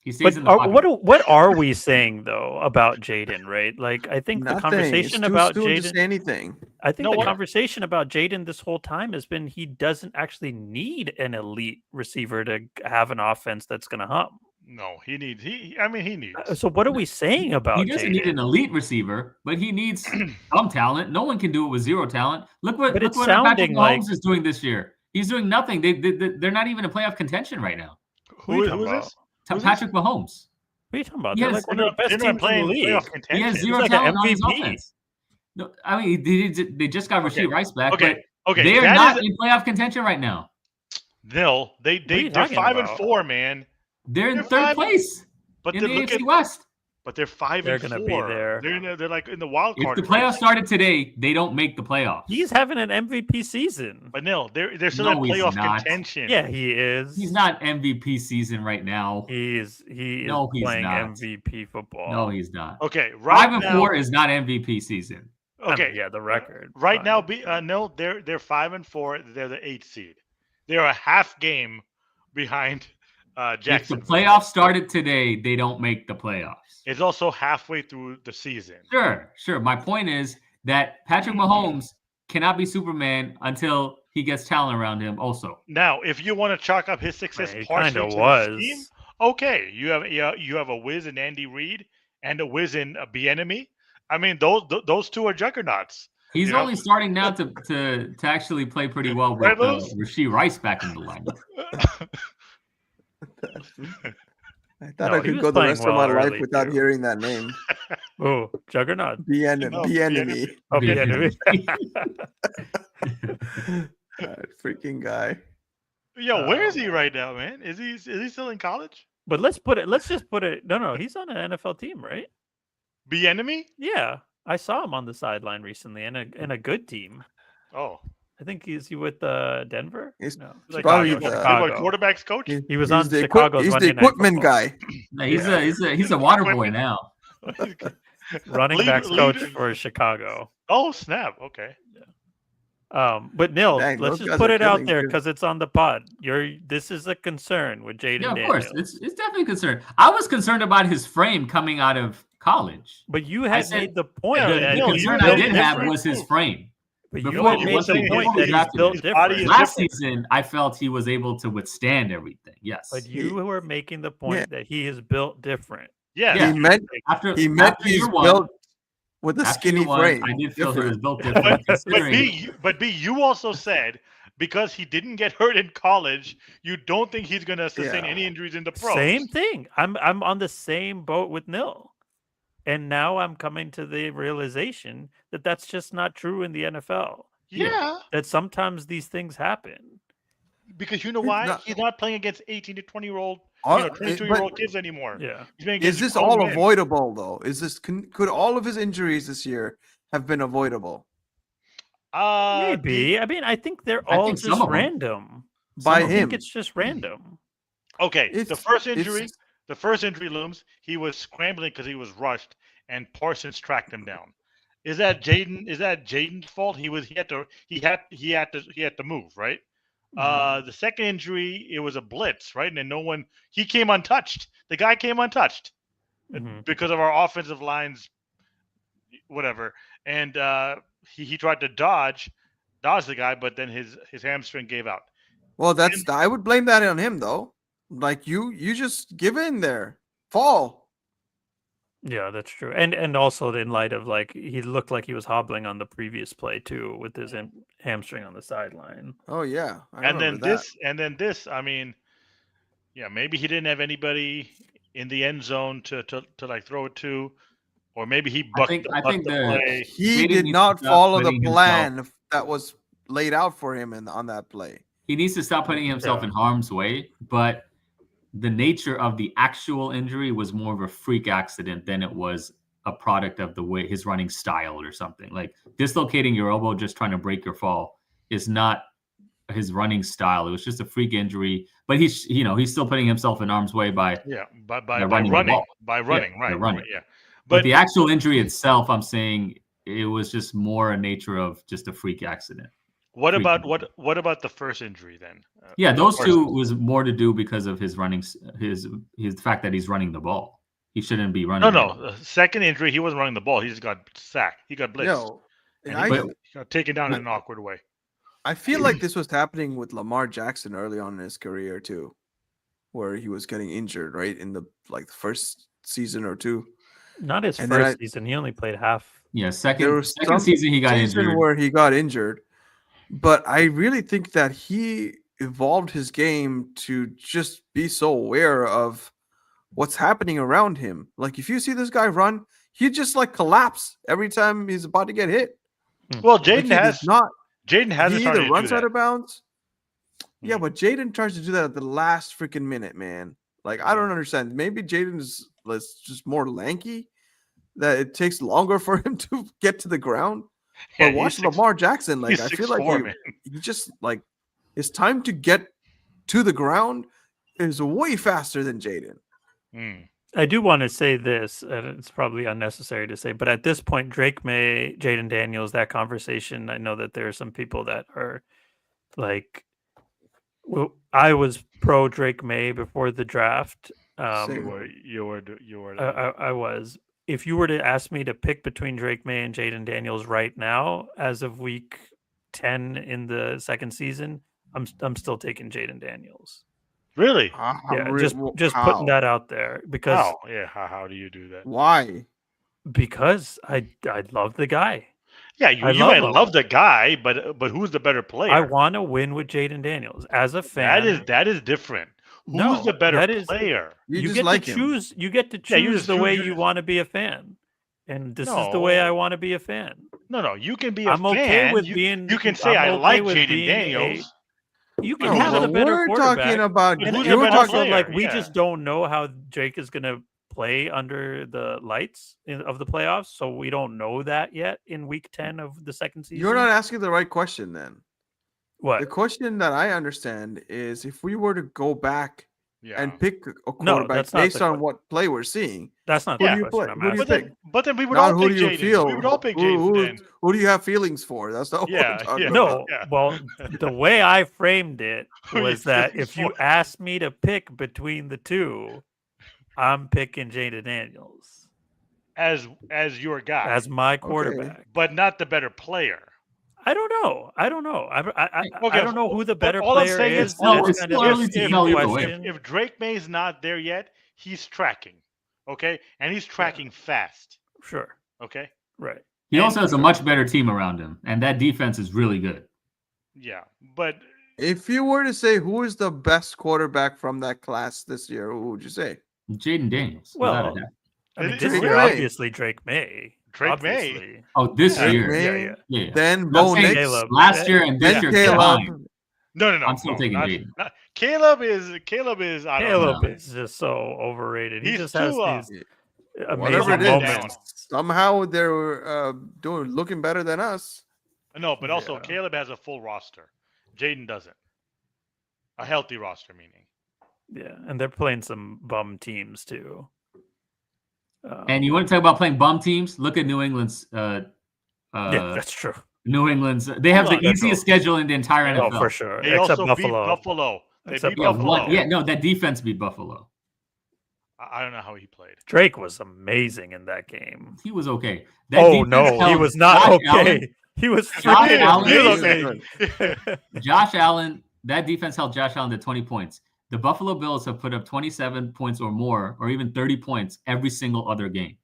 He stays in the pocket. What are we saying though about Jayden? Right? Like, I think the conversation about Jayden. Anything. I think the conversation about Jayden this whole time has been he doesn't actually need an elite receiver to have an offense that's going to hum. No, he needs. He needs. So what are we saying about? He doesn't need an elite receiver, but he needs some talent. No one can do it with 0 talent. Look what Patrick Mahomes is doing this year. He's doing nothing. They're not even in playoff contention right now. Who is this? Patrick Mahomes. What are you talking about? Yes, they're like one of the best teams in the league. He has 0 talent on his offense. No, I mean they just got Rashid Rice back. Okay. They are not in playoff contention right now. No, they're 5-4, man. They're in 3rd place in the AFC West. But they're 5-4. They're going to be there. They're like in the wild card. If the playoffs started today, they don't make the playoffs. He's having an MVP season. But no, they're still in playoff contention. Yeah, he is. He's not MVP season right now. He is playing MVP football. No, he's not. Okay, 5-4 is not MVP season. Okay, the record. Right now, no, they're 5-4. They're the 8th seed. They're a half game behind Jackson. If the playoffs started today, they don't make the playoffs. It's also halfway through the season. Sure. My point is that Patrick Mahomes cannot be Superman until he gets talent around him. Also, Now, if you want to chalk up his success He partially kinda to was. the scheme, okay, you have a whiz in Andy Reid and a whiz in Bieniemy. I mean, those two are juggernauts. he's You know? only starting now to actually play pretty well Right, with Lewis? Rashee Rice back in the lineup. I thought No, I he could was go the playing rest of my well life early, without too. hearing that name. Oh, Juggernaut. Bieniemy. Oh, Bieniemy. That freaking guy. Yo, where is he right now, man? Is he still in college? But let's just put it. No, he's on an NFL team, right? Bieniemy? Yeah, I saw him on the sideline recently in a good team. Oh, I think he's with Denver. He's No, like probably Chicago. the- Chicago. quarterbacks coach. He was He's on the Chicago's he's the Monday Night equipment Football. guy. No, he's a water boy now. Running Lead- backs coach lead- for Chicago. Oh snap! Okay. But Nil, Dang, let's those just guys put are it out killing, there too. because it's on the pod. This is a concern with Jayden Yeah, of Daniels. course, it's definitely a concern. I was concerned about his frame coming out of college. But you had said- made the point Yeah, that The Neil, he's concern you I built did have different. was his frame. But before- you had made before the he point that he's drafted built his body different. is Last different. season, I felt he was able to withstand everything. Yes, But you were making the point that he is built different. Yes. Yeah. He meant after he meant after he's year one, built with a after skinny year one, frame. I did feel he was Different. built different. But considering B, you also said because he didn't get hurt in college, you don't think he's going to sustain Yeah. any injuries in the pros. Same thing. I'm on the same boat with Nil. And now I'm coming to the realization that that's just not true in the NFL. Yeah, That sometimes these things happen. because you know It's why? not- He's not playing against 18 to 20-year-old, All- 22-year-old kids anymore. Yeah. He's playing Is against this grown all men. avoidable though? Is this could all of his injuries this year have been avoidable Maybe. I mean, I think they're I all think some just of them. random. by I think him? it's just random. Okay, the It's- first it's- injury looms. He was scrambling because he was rushed, and Parsons tracked him down. Is that Jayden? Is that Jayden's fault? He had to move, right? The second injury, it was a blitz, right? And then he came untouched. The guy came untouched Mhm. because of our offensive lines, whatever. And he tried to dodge the guy, but then his hamstring gave out. Well, I would blame that on him though. Like you just give in there, fall. Yeah, that's true. And also in light of like he looked like he was hobbling on the previous play too with his hamstring on the sideline. Oh yeah, I And then remember that. this. I mean, yeah, maybe he didn't have anybody in the end zone to like throw it to, or maybe he bucked think the play. He Jayden did needs not to stop follow the putting plan that was laid out for him on that play. He needs to stop putting himself Yeah. in harm's way, but the nature of the actual injury was more of a freak accident than it was a product of the way his running style or something. Like dislocating your elbow just trying to break your fall is not his running style. It was just a freak injury, but he's still putting himself in harm's way by by running the running, ball. right? by running. Right, yeah. But the actual injury itself, I'm saying it was just more a nature of just a freak accident. What freak about injury. what about the first injury then? Yeah, those two Parsons. was more to do because of his running, his fact that he's running the ball. He shouldn't be running. No. The second injury, he wasn't running the ball. He just got sacked. He got blitzed. No, And and he But- got taken down in an awkward way. I feel like this was happening with Lamar Jackson early on in his career too, where he was getting injured right in the first season or two. Not his And then first season. He only played half. Yeah, There second was second some season he got season injured. where he got injured, but I really think that he evolved his game to just be so aware of what's happening around him. Like if you see this guy run, he just like collapse every time he's about to get hit. Well, Like, Jayden he does has not. Jayden hasn't He started either to runs do out that. of bounds. Yeah, Mhm. but Jayden tries to do that at the last freaking minute, man. Like I don't understand. Maybe Jaden's just more lanky, that it takes longer for him to get to the ground. Yeah, But watch he's six- Lamar Jackson. Like he's I feel like 6'4", man. he just like his time to get to the ground is way faster than Jayden. Mm. I do want to say this, and it's probably unnecessary to say, but at this point, Drake May, Jayden Daniels, that conversation, I know that there are some people that are like, well, I was pro Drake May before the draft. Same. You were. I was. If you were to ask me to pick between Drake May and Jayden Daniels right now, as of week 10 in the second season, I'm still taking Jayden Daniels. Really? Yeah, just putting that out there because How? Yeah. How do you do that? Why? because I love the guy. Yeah, you I might love him. love the guy, but who's the better player? I want to win with Jayden Daniels as a fan. that is different. No, Who's the better that is- player? You just get like to him. choose. You get to Yeah, you choose just the choose- way you you just- want to be a fan, and this is the way I No. want to be a fan. No, you can be a I'm fan. okay with you, being. You can say I'm I okay like with Jayden being Daniels. You But can have who's the the- better we're quarterback. talking about. But who's and the better also, player? like, we Yeah. just don't know how Jake is going to play under the lights of the playoffs, so we don't know that yet in week 10 of the second season. You're not asking the right question then. What? The question that I understand is if we were to go back Yeah. and pick a No, quarterback that's not based the on what play we're seeing, That's not who the do you question play? I'm Who do you asking. pick? But then we would Not all who pick do you Jayden. feel? We would all pick Who, Jayden then. who do you have feelings for? That's not what Yeah, we're talking yeah. about. No, Yeah. well, the way I framed it Who you was that feeling if you for? asked me to pick between the two, I'm picking Jayden Daniels As your guy, as my quarterback. but not the better player. I don't know. I don't know who the better all I'm player saying is. is, no, That's it's kind too of early an to if tell either way. question. If Drake May's not there yet, he's tracking. Okay, and he's tracking fast. Sure. Okay. Right. He also has a much better team around him, and that defense is really good. Yeah, but If you were to say who is the best quarterback from that class this year, who would you say? Jayden Daniels. Well, without a doubt. I mean, It- this Drake year, May. obviously, Drake May. Drake May. obviously. Oh, this Yeah. year. May, Yeah. then I'm Bo saying Nix, Caleb. last year and this then year Caleb. combined. no. I'm still taking Jayden. Caleb is. I don't Caleb know. is just so overrated. He He's just has too, these Whatever amazing it is, moments. somehow they're looking better than us. No, but also Yeah. Caleb has a full roster. Jayden doesn't. A healthy roster, meaning. Yeah, and they're playing some bum teams too. And you want to talk about playing bum teams? Look at New England's. Yeah, that's true. New England's. They have Hold the on. easiest schedule in the entire And Oh, NFL. for sure. They Except also Buffalo. beat Buffalo. They Except beat Yeah, Buffalo. no, that defense beat Buffalo. I don't know how he played. Drake was amazing in that game. He was okay. That Oh defense no, he held was not Josh okay. Allen- He was Josh freaking Allen- amazing. Josh Allen, that defense held Josh Allen to 20 points. The Buffalo Bills have put up 27 points or more, or even 30 points every single other game.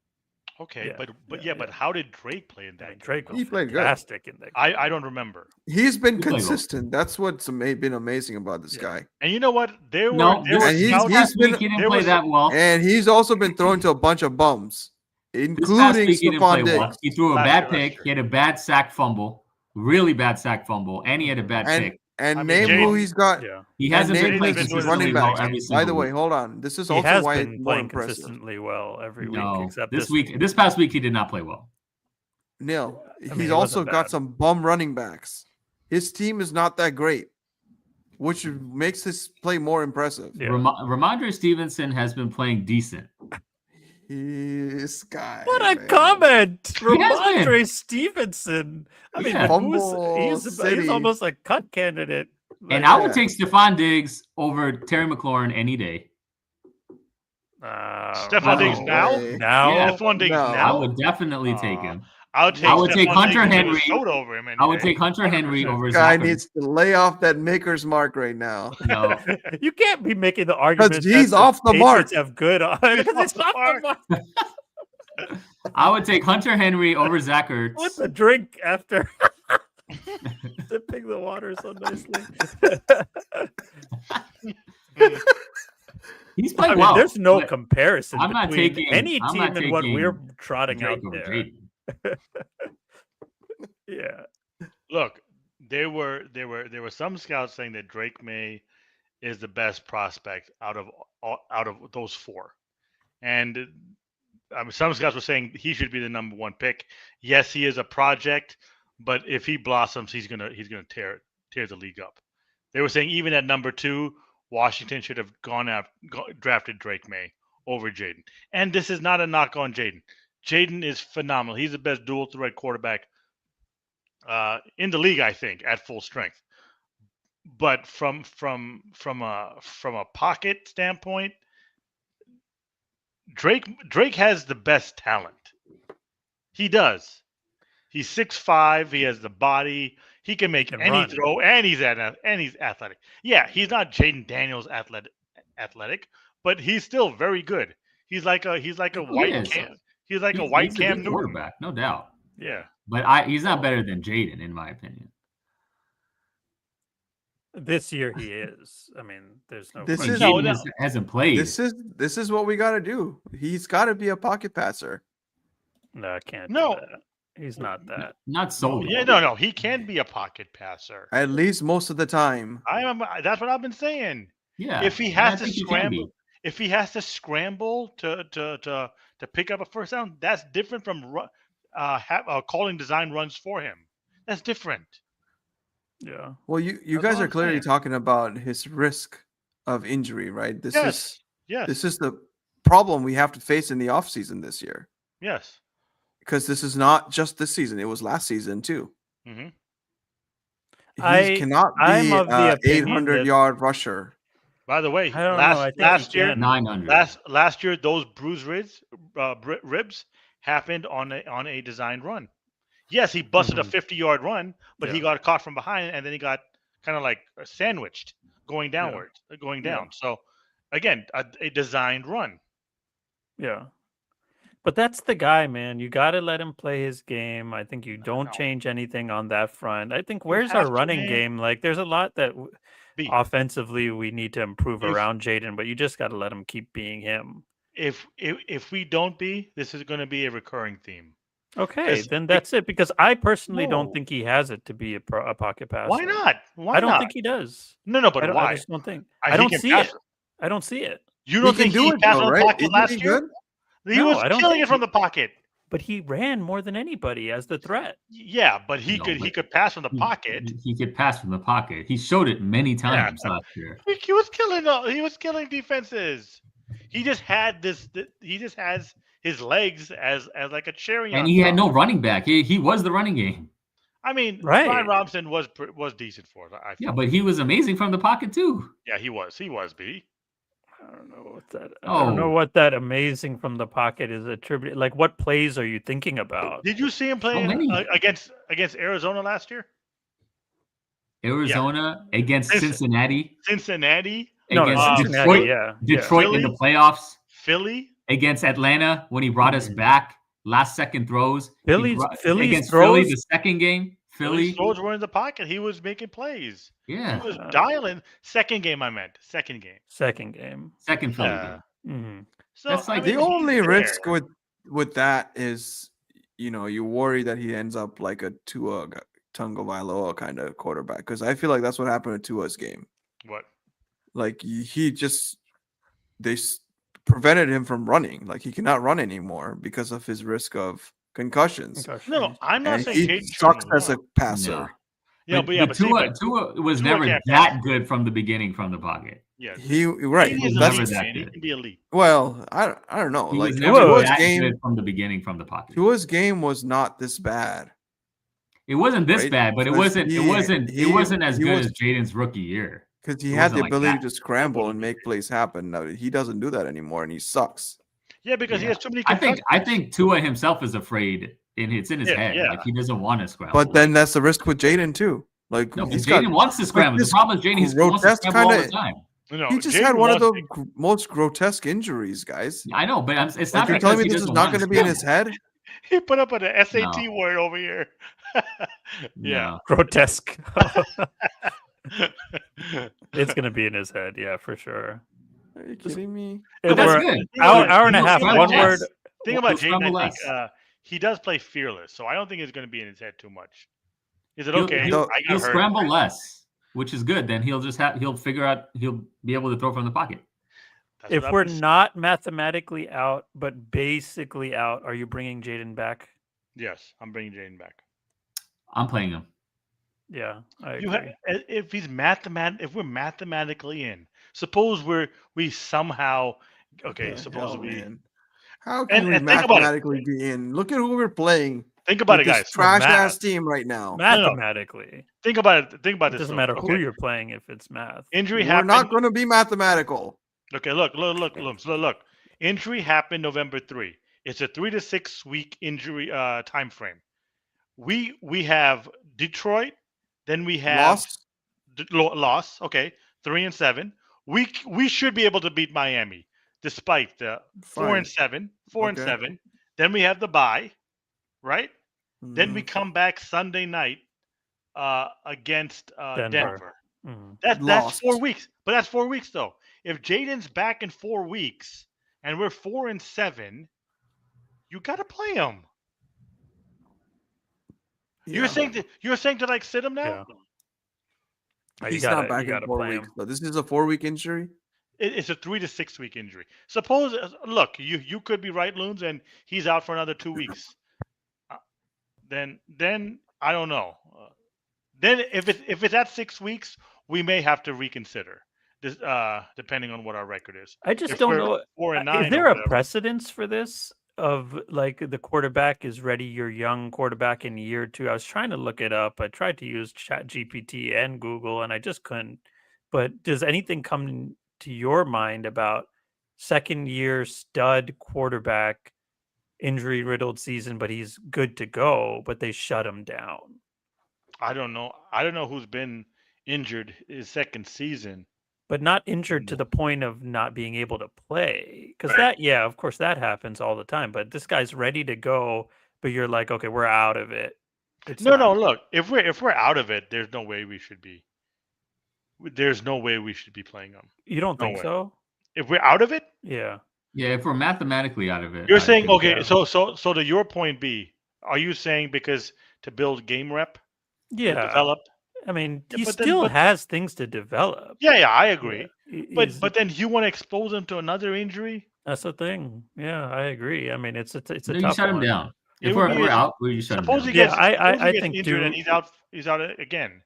Okay, Yeah, but yeah, but yeah. how did Drake play in I that mean, game? Drake was He played good. fantastic in that game. I don't remember. He's been He played well. consistent. That's what's been amazing about this Yeah. guy. And you know what? There No, were and he's scouts- past week been- he didn't there play was- that well. And he's also been thrown to a bunch of bums, This past including week he didn't play Stephon well. Diggs. He threw a Last bad year, pick. last He had a bad sack fumble, really bad sack fumble, and he had a bad And pick. and I mean, name who Jayden- he's got. Yeah, He and hasn't name been playing his consistently running well backs. every single By the way, week. hold on. This is he also has why been it's more playing impressive. consistently well every week, No, except this past week he did not play well. No, mean, he's he also wasn't got bad. some bum running backs. His team is not that great, which makes his play more impressive. Yeah. Ramondre Stevenson has been playing decent. This guy. What a man. comment, He has been. Ramondre Stevenson. I mean, Yeah. Fumble he's City. almost a cut candidate. And Like, I would take Stephon Diggs over Terry McLaurin any day. Stephon Diggs no now? way. Now, Yeah. Stephon Diggs No. I now? would definitely take him. I would take I would take Stephon Hunter Diggs and Henry. Minnesota over him. I would any day. take Hunter Henry 100%. over Guy Zach. needs to lay off that maker's mark right now. No, you can't be making the argument he's that off the mark. Patriots have good because it's off the mark. I would take Hunter Henry over Zach Ertz. What's the drink after sipping the water so nicely? He's I playing mean, well. there's no but comparison I'm not between taking- any I'm team not and what taking we're trotting out Drake over there. Jayden. Yeah, Look, there were some scouts saying that Drake May is the best prospect out of those four, and some scouts were saying he should be the number one pick. Yes, he is a project, but if he blossoms, he's gonna tear the league up. They were saying even at number 2, Washington should have drafted Drake May over Jayden. And this is not a knock on Jayden. Jayden is phenomenal. He's the best dual threat quarterback in the league, I think, at full strength. But from a pocket standpoint, Drake has the best talent. He does. He's 6'5". He has the body. He can make can any run. throw, and he's athletic. Yeah, he's not Jayden Daniels athletic, but he's still very good. He's like a white is. Cam. He's like a He's white a Cam good Newton. quarterback, no doubt. Yeah. But he's not better than Jayden, in my opinion. This year he is. I mean, there's no This question. is- Jayden No. hasn't played. This is what we got to do. He's got to be a pocket passer. No, I can't No. do that. He's not that. Not solely. Yeah, no. He can be a pocket passer. At least most of the time. That's what I've been saying. Yeah. If he and has I to think he can scramble, be. if he has to scramble to pick up a first down, that's different from calling design runs for him. That's different. Yeah. Well, you That's guys what are I'm clearly saying. talking about his risk of injury, right? Yes. This is the problem we have to face in the offseason this year. Yes. Because this is not just this season; it was last season too. Hmm. He cannot be I'm of the opinion 800-yard rusher. By the way, I don't know. I think last he year, can. 900. last year, those bruised ribs happened on a designed run. Yes, he busted a 50-yard run, but he Yeah. got caught from behind, and then he got kind of like sandwiched going downward, going Yeah. down. So again, a designed run. Yeah. But that's the guy, man. You got to let him play his game. I think you don't know. change anything on that front. I think where's have our to, running man. game? Like, there's a lot that B, offensively we need to improve If- around Jayden, but you just got to let him keep being him. if we don't be, this is going to be a recurring theme. Okay, Because then that's it. Because I personally No. don't think he has it to be a pocket passer. Why not? Why I don't not? think he does. No, I, but don't, why? I just don't think. He I don't can see pass it. I don't see it. You don't He can think do he it passed though, from the right? pocket Isn't last he year? good? He No, was I don't killing think it from the pocket. But he ran more than anybody as the threat. Yeah, but he No, could but could pass from the pocket. He could pass from the pocket. He showed it many times last year. He was killing defenses. He just had this. He just has his legs as like a cherry. And on he had top. no running back. He was the running game. I mean, Right. Brian Robinson was decent for it. I Yeah, thought. but he was amazing from the pocket too. Yeah, he was. B. I don't know what that. I don't know Oh. what that amazing from the pocket is attributed. Like, what plays are you thinking about? Did you see him playing many. against Arizona last year? Arizona against Cincinnati. Cincinnati, No, Against Cincinnati, Detroit. yeah. Detroit in the Philly? playoffs. Philly. Against Atlanta when he brought us back. Last second throws. He Philly's against throws. Philly the second game. Philly's Philly. throws were in the pocket. He was making plays. Yeah. He was dialing. Second game, I meant. Second game. Second game. Second Philly Yeah. game. Mhm. So That's like I mean, The he's only risk there. with that is, you worry that he ends up like a Tua Tagovailoa kind of quarterback. Because I feel like that's what happened with Tua's game. What? Like they prevented him from running. Like he cannot run anymore because of his risk of concussions. No, I'm not And saying he Jayden sucks shouldn't as a run. passer. No. Yeah, but Tua was Tua never can't that pass. good from the beginning from the pocket. Yeah, He right. He was is never elite, that man. He good. can be elite. Well, I don't know. He Like was never Tua's that game, good from the beginning from the pocket. Tua's game was not this bad. It wasn't this Right? bad, but it Because wasn't. he- It wasn't. he- It wasn't as he good was- as Jaden's rookie year. Because he It had the wasn't like ability that. to scramble and make plays happen. Now he doesn't do that anymore, and he sucks. Yeah, because he Yeah. has too many. I concussions. think Tua himself is afraid, and it's in his head. yeah. Like he doesn't want to scramble. But then that's the risk with Jaden too. Like no, but he's got Jaden wants to scramble. The this problem is Jaden he wants to grotesque scramble all the kinda- time. No, he just Jayden had one of wants the most grotesque injuries, guys. I know, but it's Like not you're because telling me he this is doesn't not want going to be in his scramble. head? He put up an SAT No. word over here. Yeah. No. Grotesque. It's gonna be in his head, yeah, for sure. Are you kidding me? But that's We're- good. Hour and a He'll half. scramble One word. less. Thing about He'll Jaden, scramble I think less. he does play fearless, so I don't think it's going to be in his head too much. Is it He'll- okay? He'll, I got he'll hurt. scramble less, which is good. Then he'll figure out he'll be able to throw from the pocket. That's If what we're I've been- not mathematically out, but basically out, are you bringing Jayden back? Yes, I'm bringing Jaden back. I'm playing him. Yeah, I You agree. if he's if we're mathematically in, suppose we somehow suppose Hell, we man. How can we and think about it. mathematically be in? Look at who we're playing. think about with it, this guys. trash Math. ass team right now. Mathematically, Think about it. Think about it this. doesn't though, matter okay? who you're playing if it's math. Injury We're happened. not going to be mathematical. Okay, look. Injury happened November 3. It's a 3 to 6 week injury time frame. We have Detroit Then we have Lost. loss. Okay, 3-7. We should be able to beat Miami, despite the 4-7. 4-7. Then we have the bye, right? Then we come back Sunday night against Denver. That's 4 weeks. But that's 4 weeks though. If Jayden's back in 4 weeks and we're 4-7, you got to play him. Yeah. You're saying to like sit him now? Yeah. He's not back in 4 weeks. But this is a 4-week injury. It's a 3 to 6 week injury. Suppose, look, you could be right, Loons, and he's out for another 2 weeks. Then I don't know. Then if it's at 6 weeks, we may have to reconsider this, depending on what our record is. I just If don't we're know. 4-9, Is there a precedence for this? Of like the quarterback is ready, your young quarterback in year 2. I was trying to look it up. I tried to use ChatGPT and Google, and I just couldn't. But does anything come to your mind about second year stud quarterback, injury riddled season, but he's good to go, but they shut him down? I don't know. I don't know who's been injured his second season. But not injured to the point of not being able to play. Because that, yeah, of course, that happens all the time. But this guy's ready to go, but you're like, okay, we're out of it. No, look, if we're out of it, there's no way we should be. There's no way we should be playing them. You don't think so? If we're out of it? Yeah. Yeah, if we're mathematically out of it. You're saying, okay, so to your point B, are you saying because to build game rep? Yeah. Develop? I mean, he still has things to develop. Yeah, I agree. Yeah. But then you want to expose him to another injury? That's the thing. Yeah, I agree. I mean, it's a tough you shut him down. If we're out, you shut him down. I think injured and he's out again.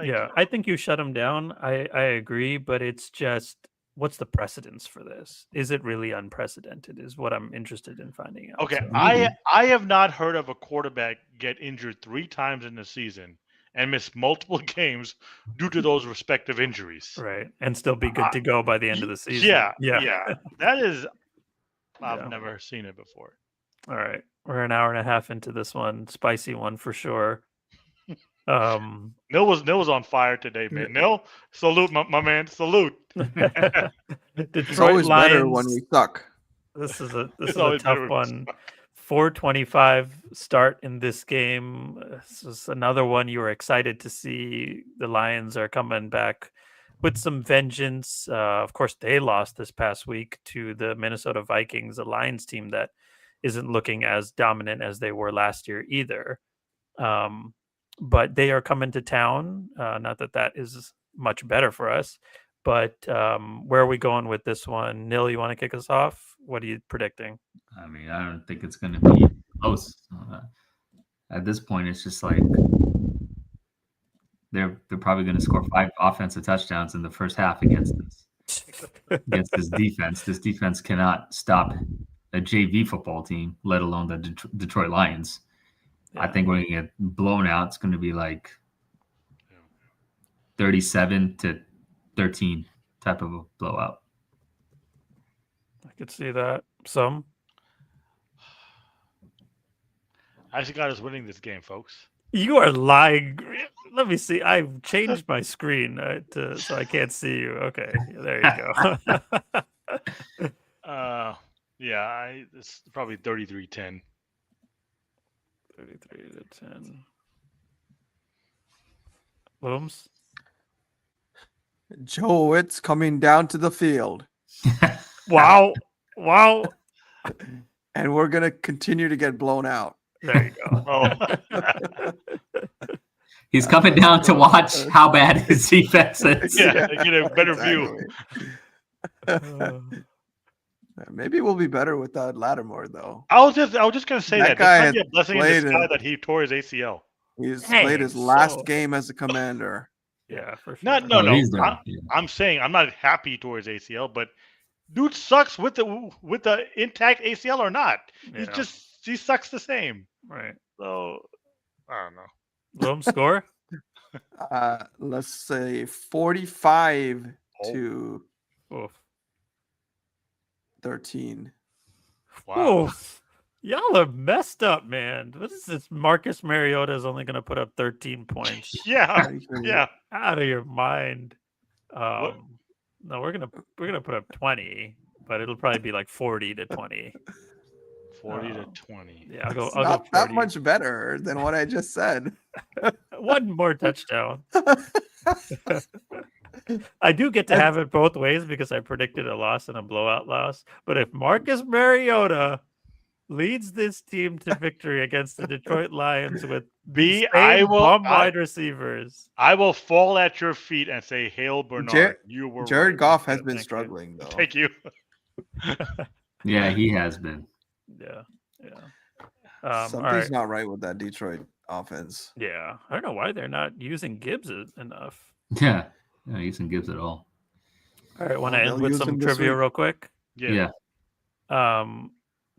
Yeah, I think you shut him down. I agree, but it's just what's the precedence for this? Is it really unprecedented? Is what I'm interested in finding out. Okay, so I have not heard of a quarterback get injured 3 times in the season and miss multiple games due to those respective injuries. Right, and still be good to go by the end of the season. Yeah. That is, I've never seen it before. All right, we're an hour and a half into this one, spicy one for sure. Nil was on fire today, man. Nil, salute, my man, salute. It's always Lions, better when we suck. This is a tough one. 4:25 start in this game. This is another one you were excited to see. The Lions are coming back with some vengeance. Of course, they lost this past week to the Minnesota Vikings, a Lions team that isn't looking as dominant as they were last year either. But they are coming to town. Not that is much better for us. But where are we going with this one? Nil, you want to kick us off? What are you predicting? I mean, I don't think it's going to be close. At this point, it's just like they're probably going to score 5 offensive touchdowns in the first half against this defense. This defense cannot stop a JV football team, let alone the Detroit Lions. Yeah. I think we're going to get blown out. It's going to be like 37-13 type of a blowout. I could see that. Some. I actually got us winning this game, folks. You are lying. Let me see. I've changed my screen so I can't see you. Okay, there you go. It's probably 33-10. 33-10. Looms? Joe, it's coming down to the field. Wow. And we're going to continue to get blown out. There you go. He's coming down to watch how bad his defense is. Yeah, get a better view. Maybe we'll be better without Lattimore, though. I was just gonna say that guy might be a blessing in disguise that he tore his ACL. He's played his last game as a Commander. Yeah, for sure. No. I'm saying I'm not happy he tore his ACL, but dude sucks with the intact ACL or not. Yeah. He sucks the same. Right. So I don't know. Loam score? Let's say 45 to 13. Wow. Oof. Y'all are messed up, man. What is this? Marcus Mariota is only going to put up 13 points. Yeah, yeah. Out of your mind. What? No, we're gonna put up 20, but it'll probably be like 40 to 20. 40 to 20. Yeah, I'll go. It's I'll not go that 40. much better than what I just said. One more touchdown. I do get to have it both ways because I predicted a loss and a blowout loss. But if Marcus Mariota leads this team to victory against the Detroit Lions with B, wide receivers, I will fall at your feet and say, "Hail Bernard, you were Jared right." Goff has been Thank you. struggling though. Thank you. Yeah, he has been. yeah. Something's all right. not right with that Detroit offense. Yeah, I don't know why they're not using Gibbs enough. Yeah, using Gibbs at all. All right, want to Well, end they'll with use some him this trivia week. real quick? Yeah.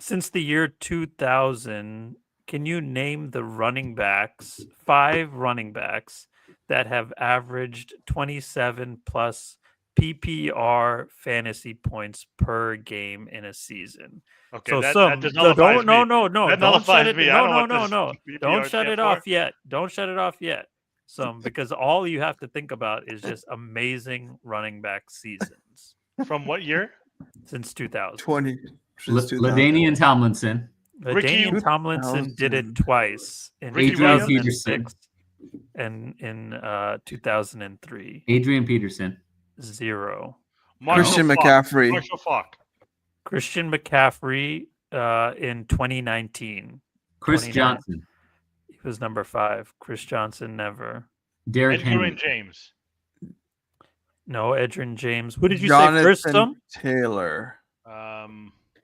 Since the year 2000, can you name the running backs, 5 running backs that have averaged 27 plus PPR fantasy points per game in a season? Okay, So that don't nullifies me. no, That don't shut nullifies it. me. I don't No, know what no, this no. PPR Don't shut stands it off for. yet. Don't shut it off yet. Because all you have to think about is just amazing running back seasons From what year? since 2000. 20. since 2000. LaDainian Tomlinson, Ricky- Daniel Tomlinson did it 2000. twice in Ricky Adrian 2006 and in 2003. Adrian Peterson, 0. Christian Falk. McCaffrey. Marshall Falk. Christian McCaffrey in 2019. Chris 29. Johnson, He was number 5. Chris Johnson never. Derrick Edgerrin Henry, James. No, Edgerrin James. Who did you Jonathan say first? Some? Taylor. What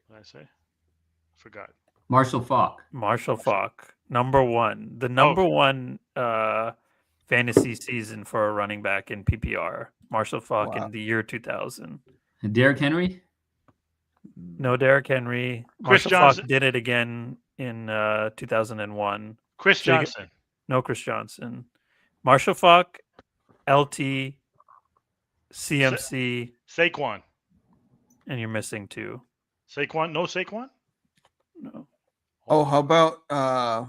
did I say? I forgot. Marshall Falk. Marshall Falk, number 1. The number 1 fantasy season for a running back in PPR. Marshall Falk Wow. in the year 2000. And Derrick Henry, No, Derrick Henry. Chris Marshall Johnson. Falk did it again in 2001. Chris So you get- Johnson. No Chris Johnson. Marshall Falk, LT, CMC, Saquon. and you're missing 2. Saquon. No Saquon? No. Oh, how about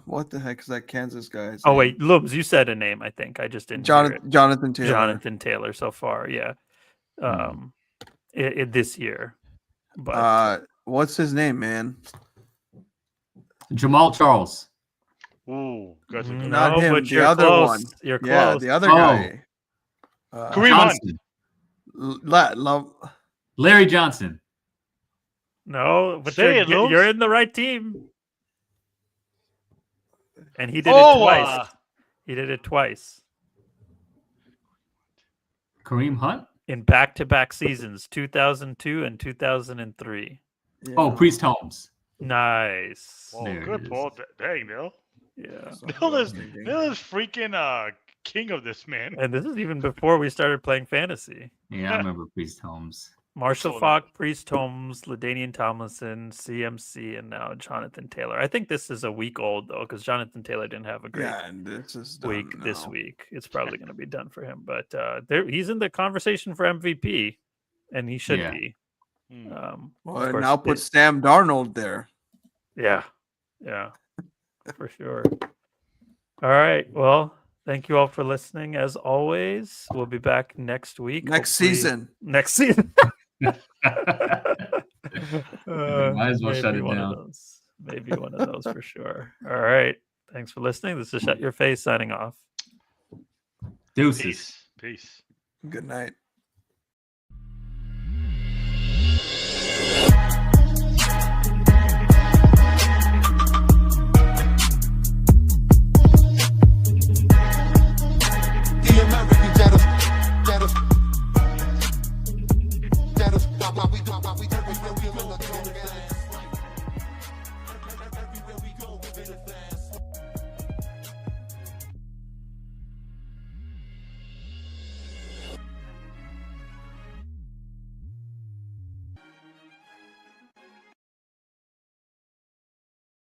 what the heck is that Kansas guy? Oh wait, Looms, you said a name. I think I just didn't. hear it. Jonathan Taylor. Jonathan Taylor so far, yeah. This year, but What's his name, man? Jamal Charles, Ooh, that's a good no, Not him, but the you're other close. one. You're close. Yeah, the other Oh. guy. Kareem Hunt. Johnson, Larry Johnson. No, but Say it, Looms. you're in the right team. And he did it twice. He did it twice Kareem Hunt. in back-to-back seasons, 2002 and 2003. Yeah. Oh, Priest Holmes. Nice. Oh, There it good is. Paul. Dang, Neil. Yeah. Neil is freaking king of this, man. And this is even before we started playing fantasy. Yeah, I remember Priest Holmes. Marshall So Falk, Priest Holmes, LaDainian Tomlinson, CMC, and now Jonathan Taylor. I think this is a week old, though, because Jonathan Taylor didn't have a great Yeah, and this is done week this now. week. It's probably going to be done for him. But he's in the conversation for MVP, and he should Yeah. be. Hmm. Of Well, course, now put Sam Darnold there. Yeah, for sure. All right. Well, thank you all for listening. As always, we'll be back next week. Next hopefully- season. Next season. Might as well shut maybe it one down. of those. Maybe one of those for sure. All right. Thanks for listening. This is Shut Your Face signing off. Deuces. Peace. Peace. Good night. The American jealous, why we real, real, real, real,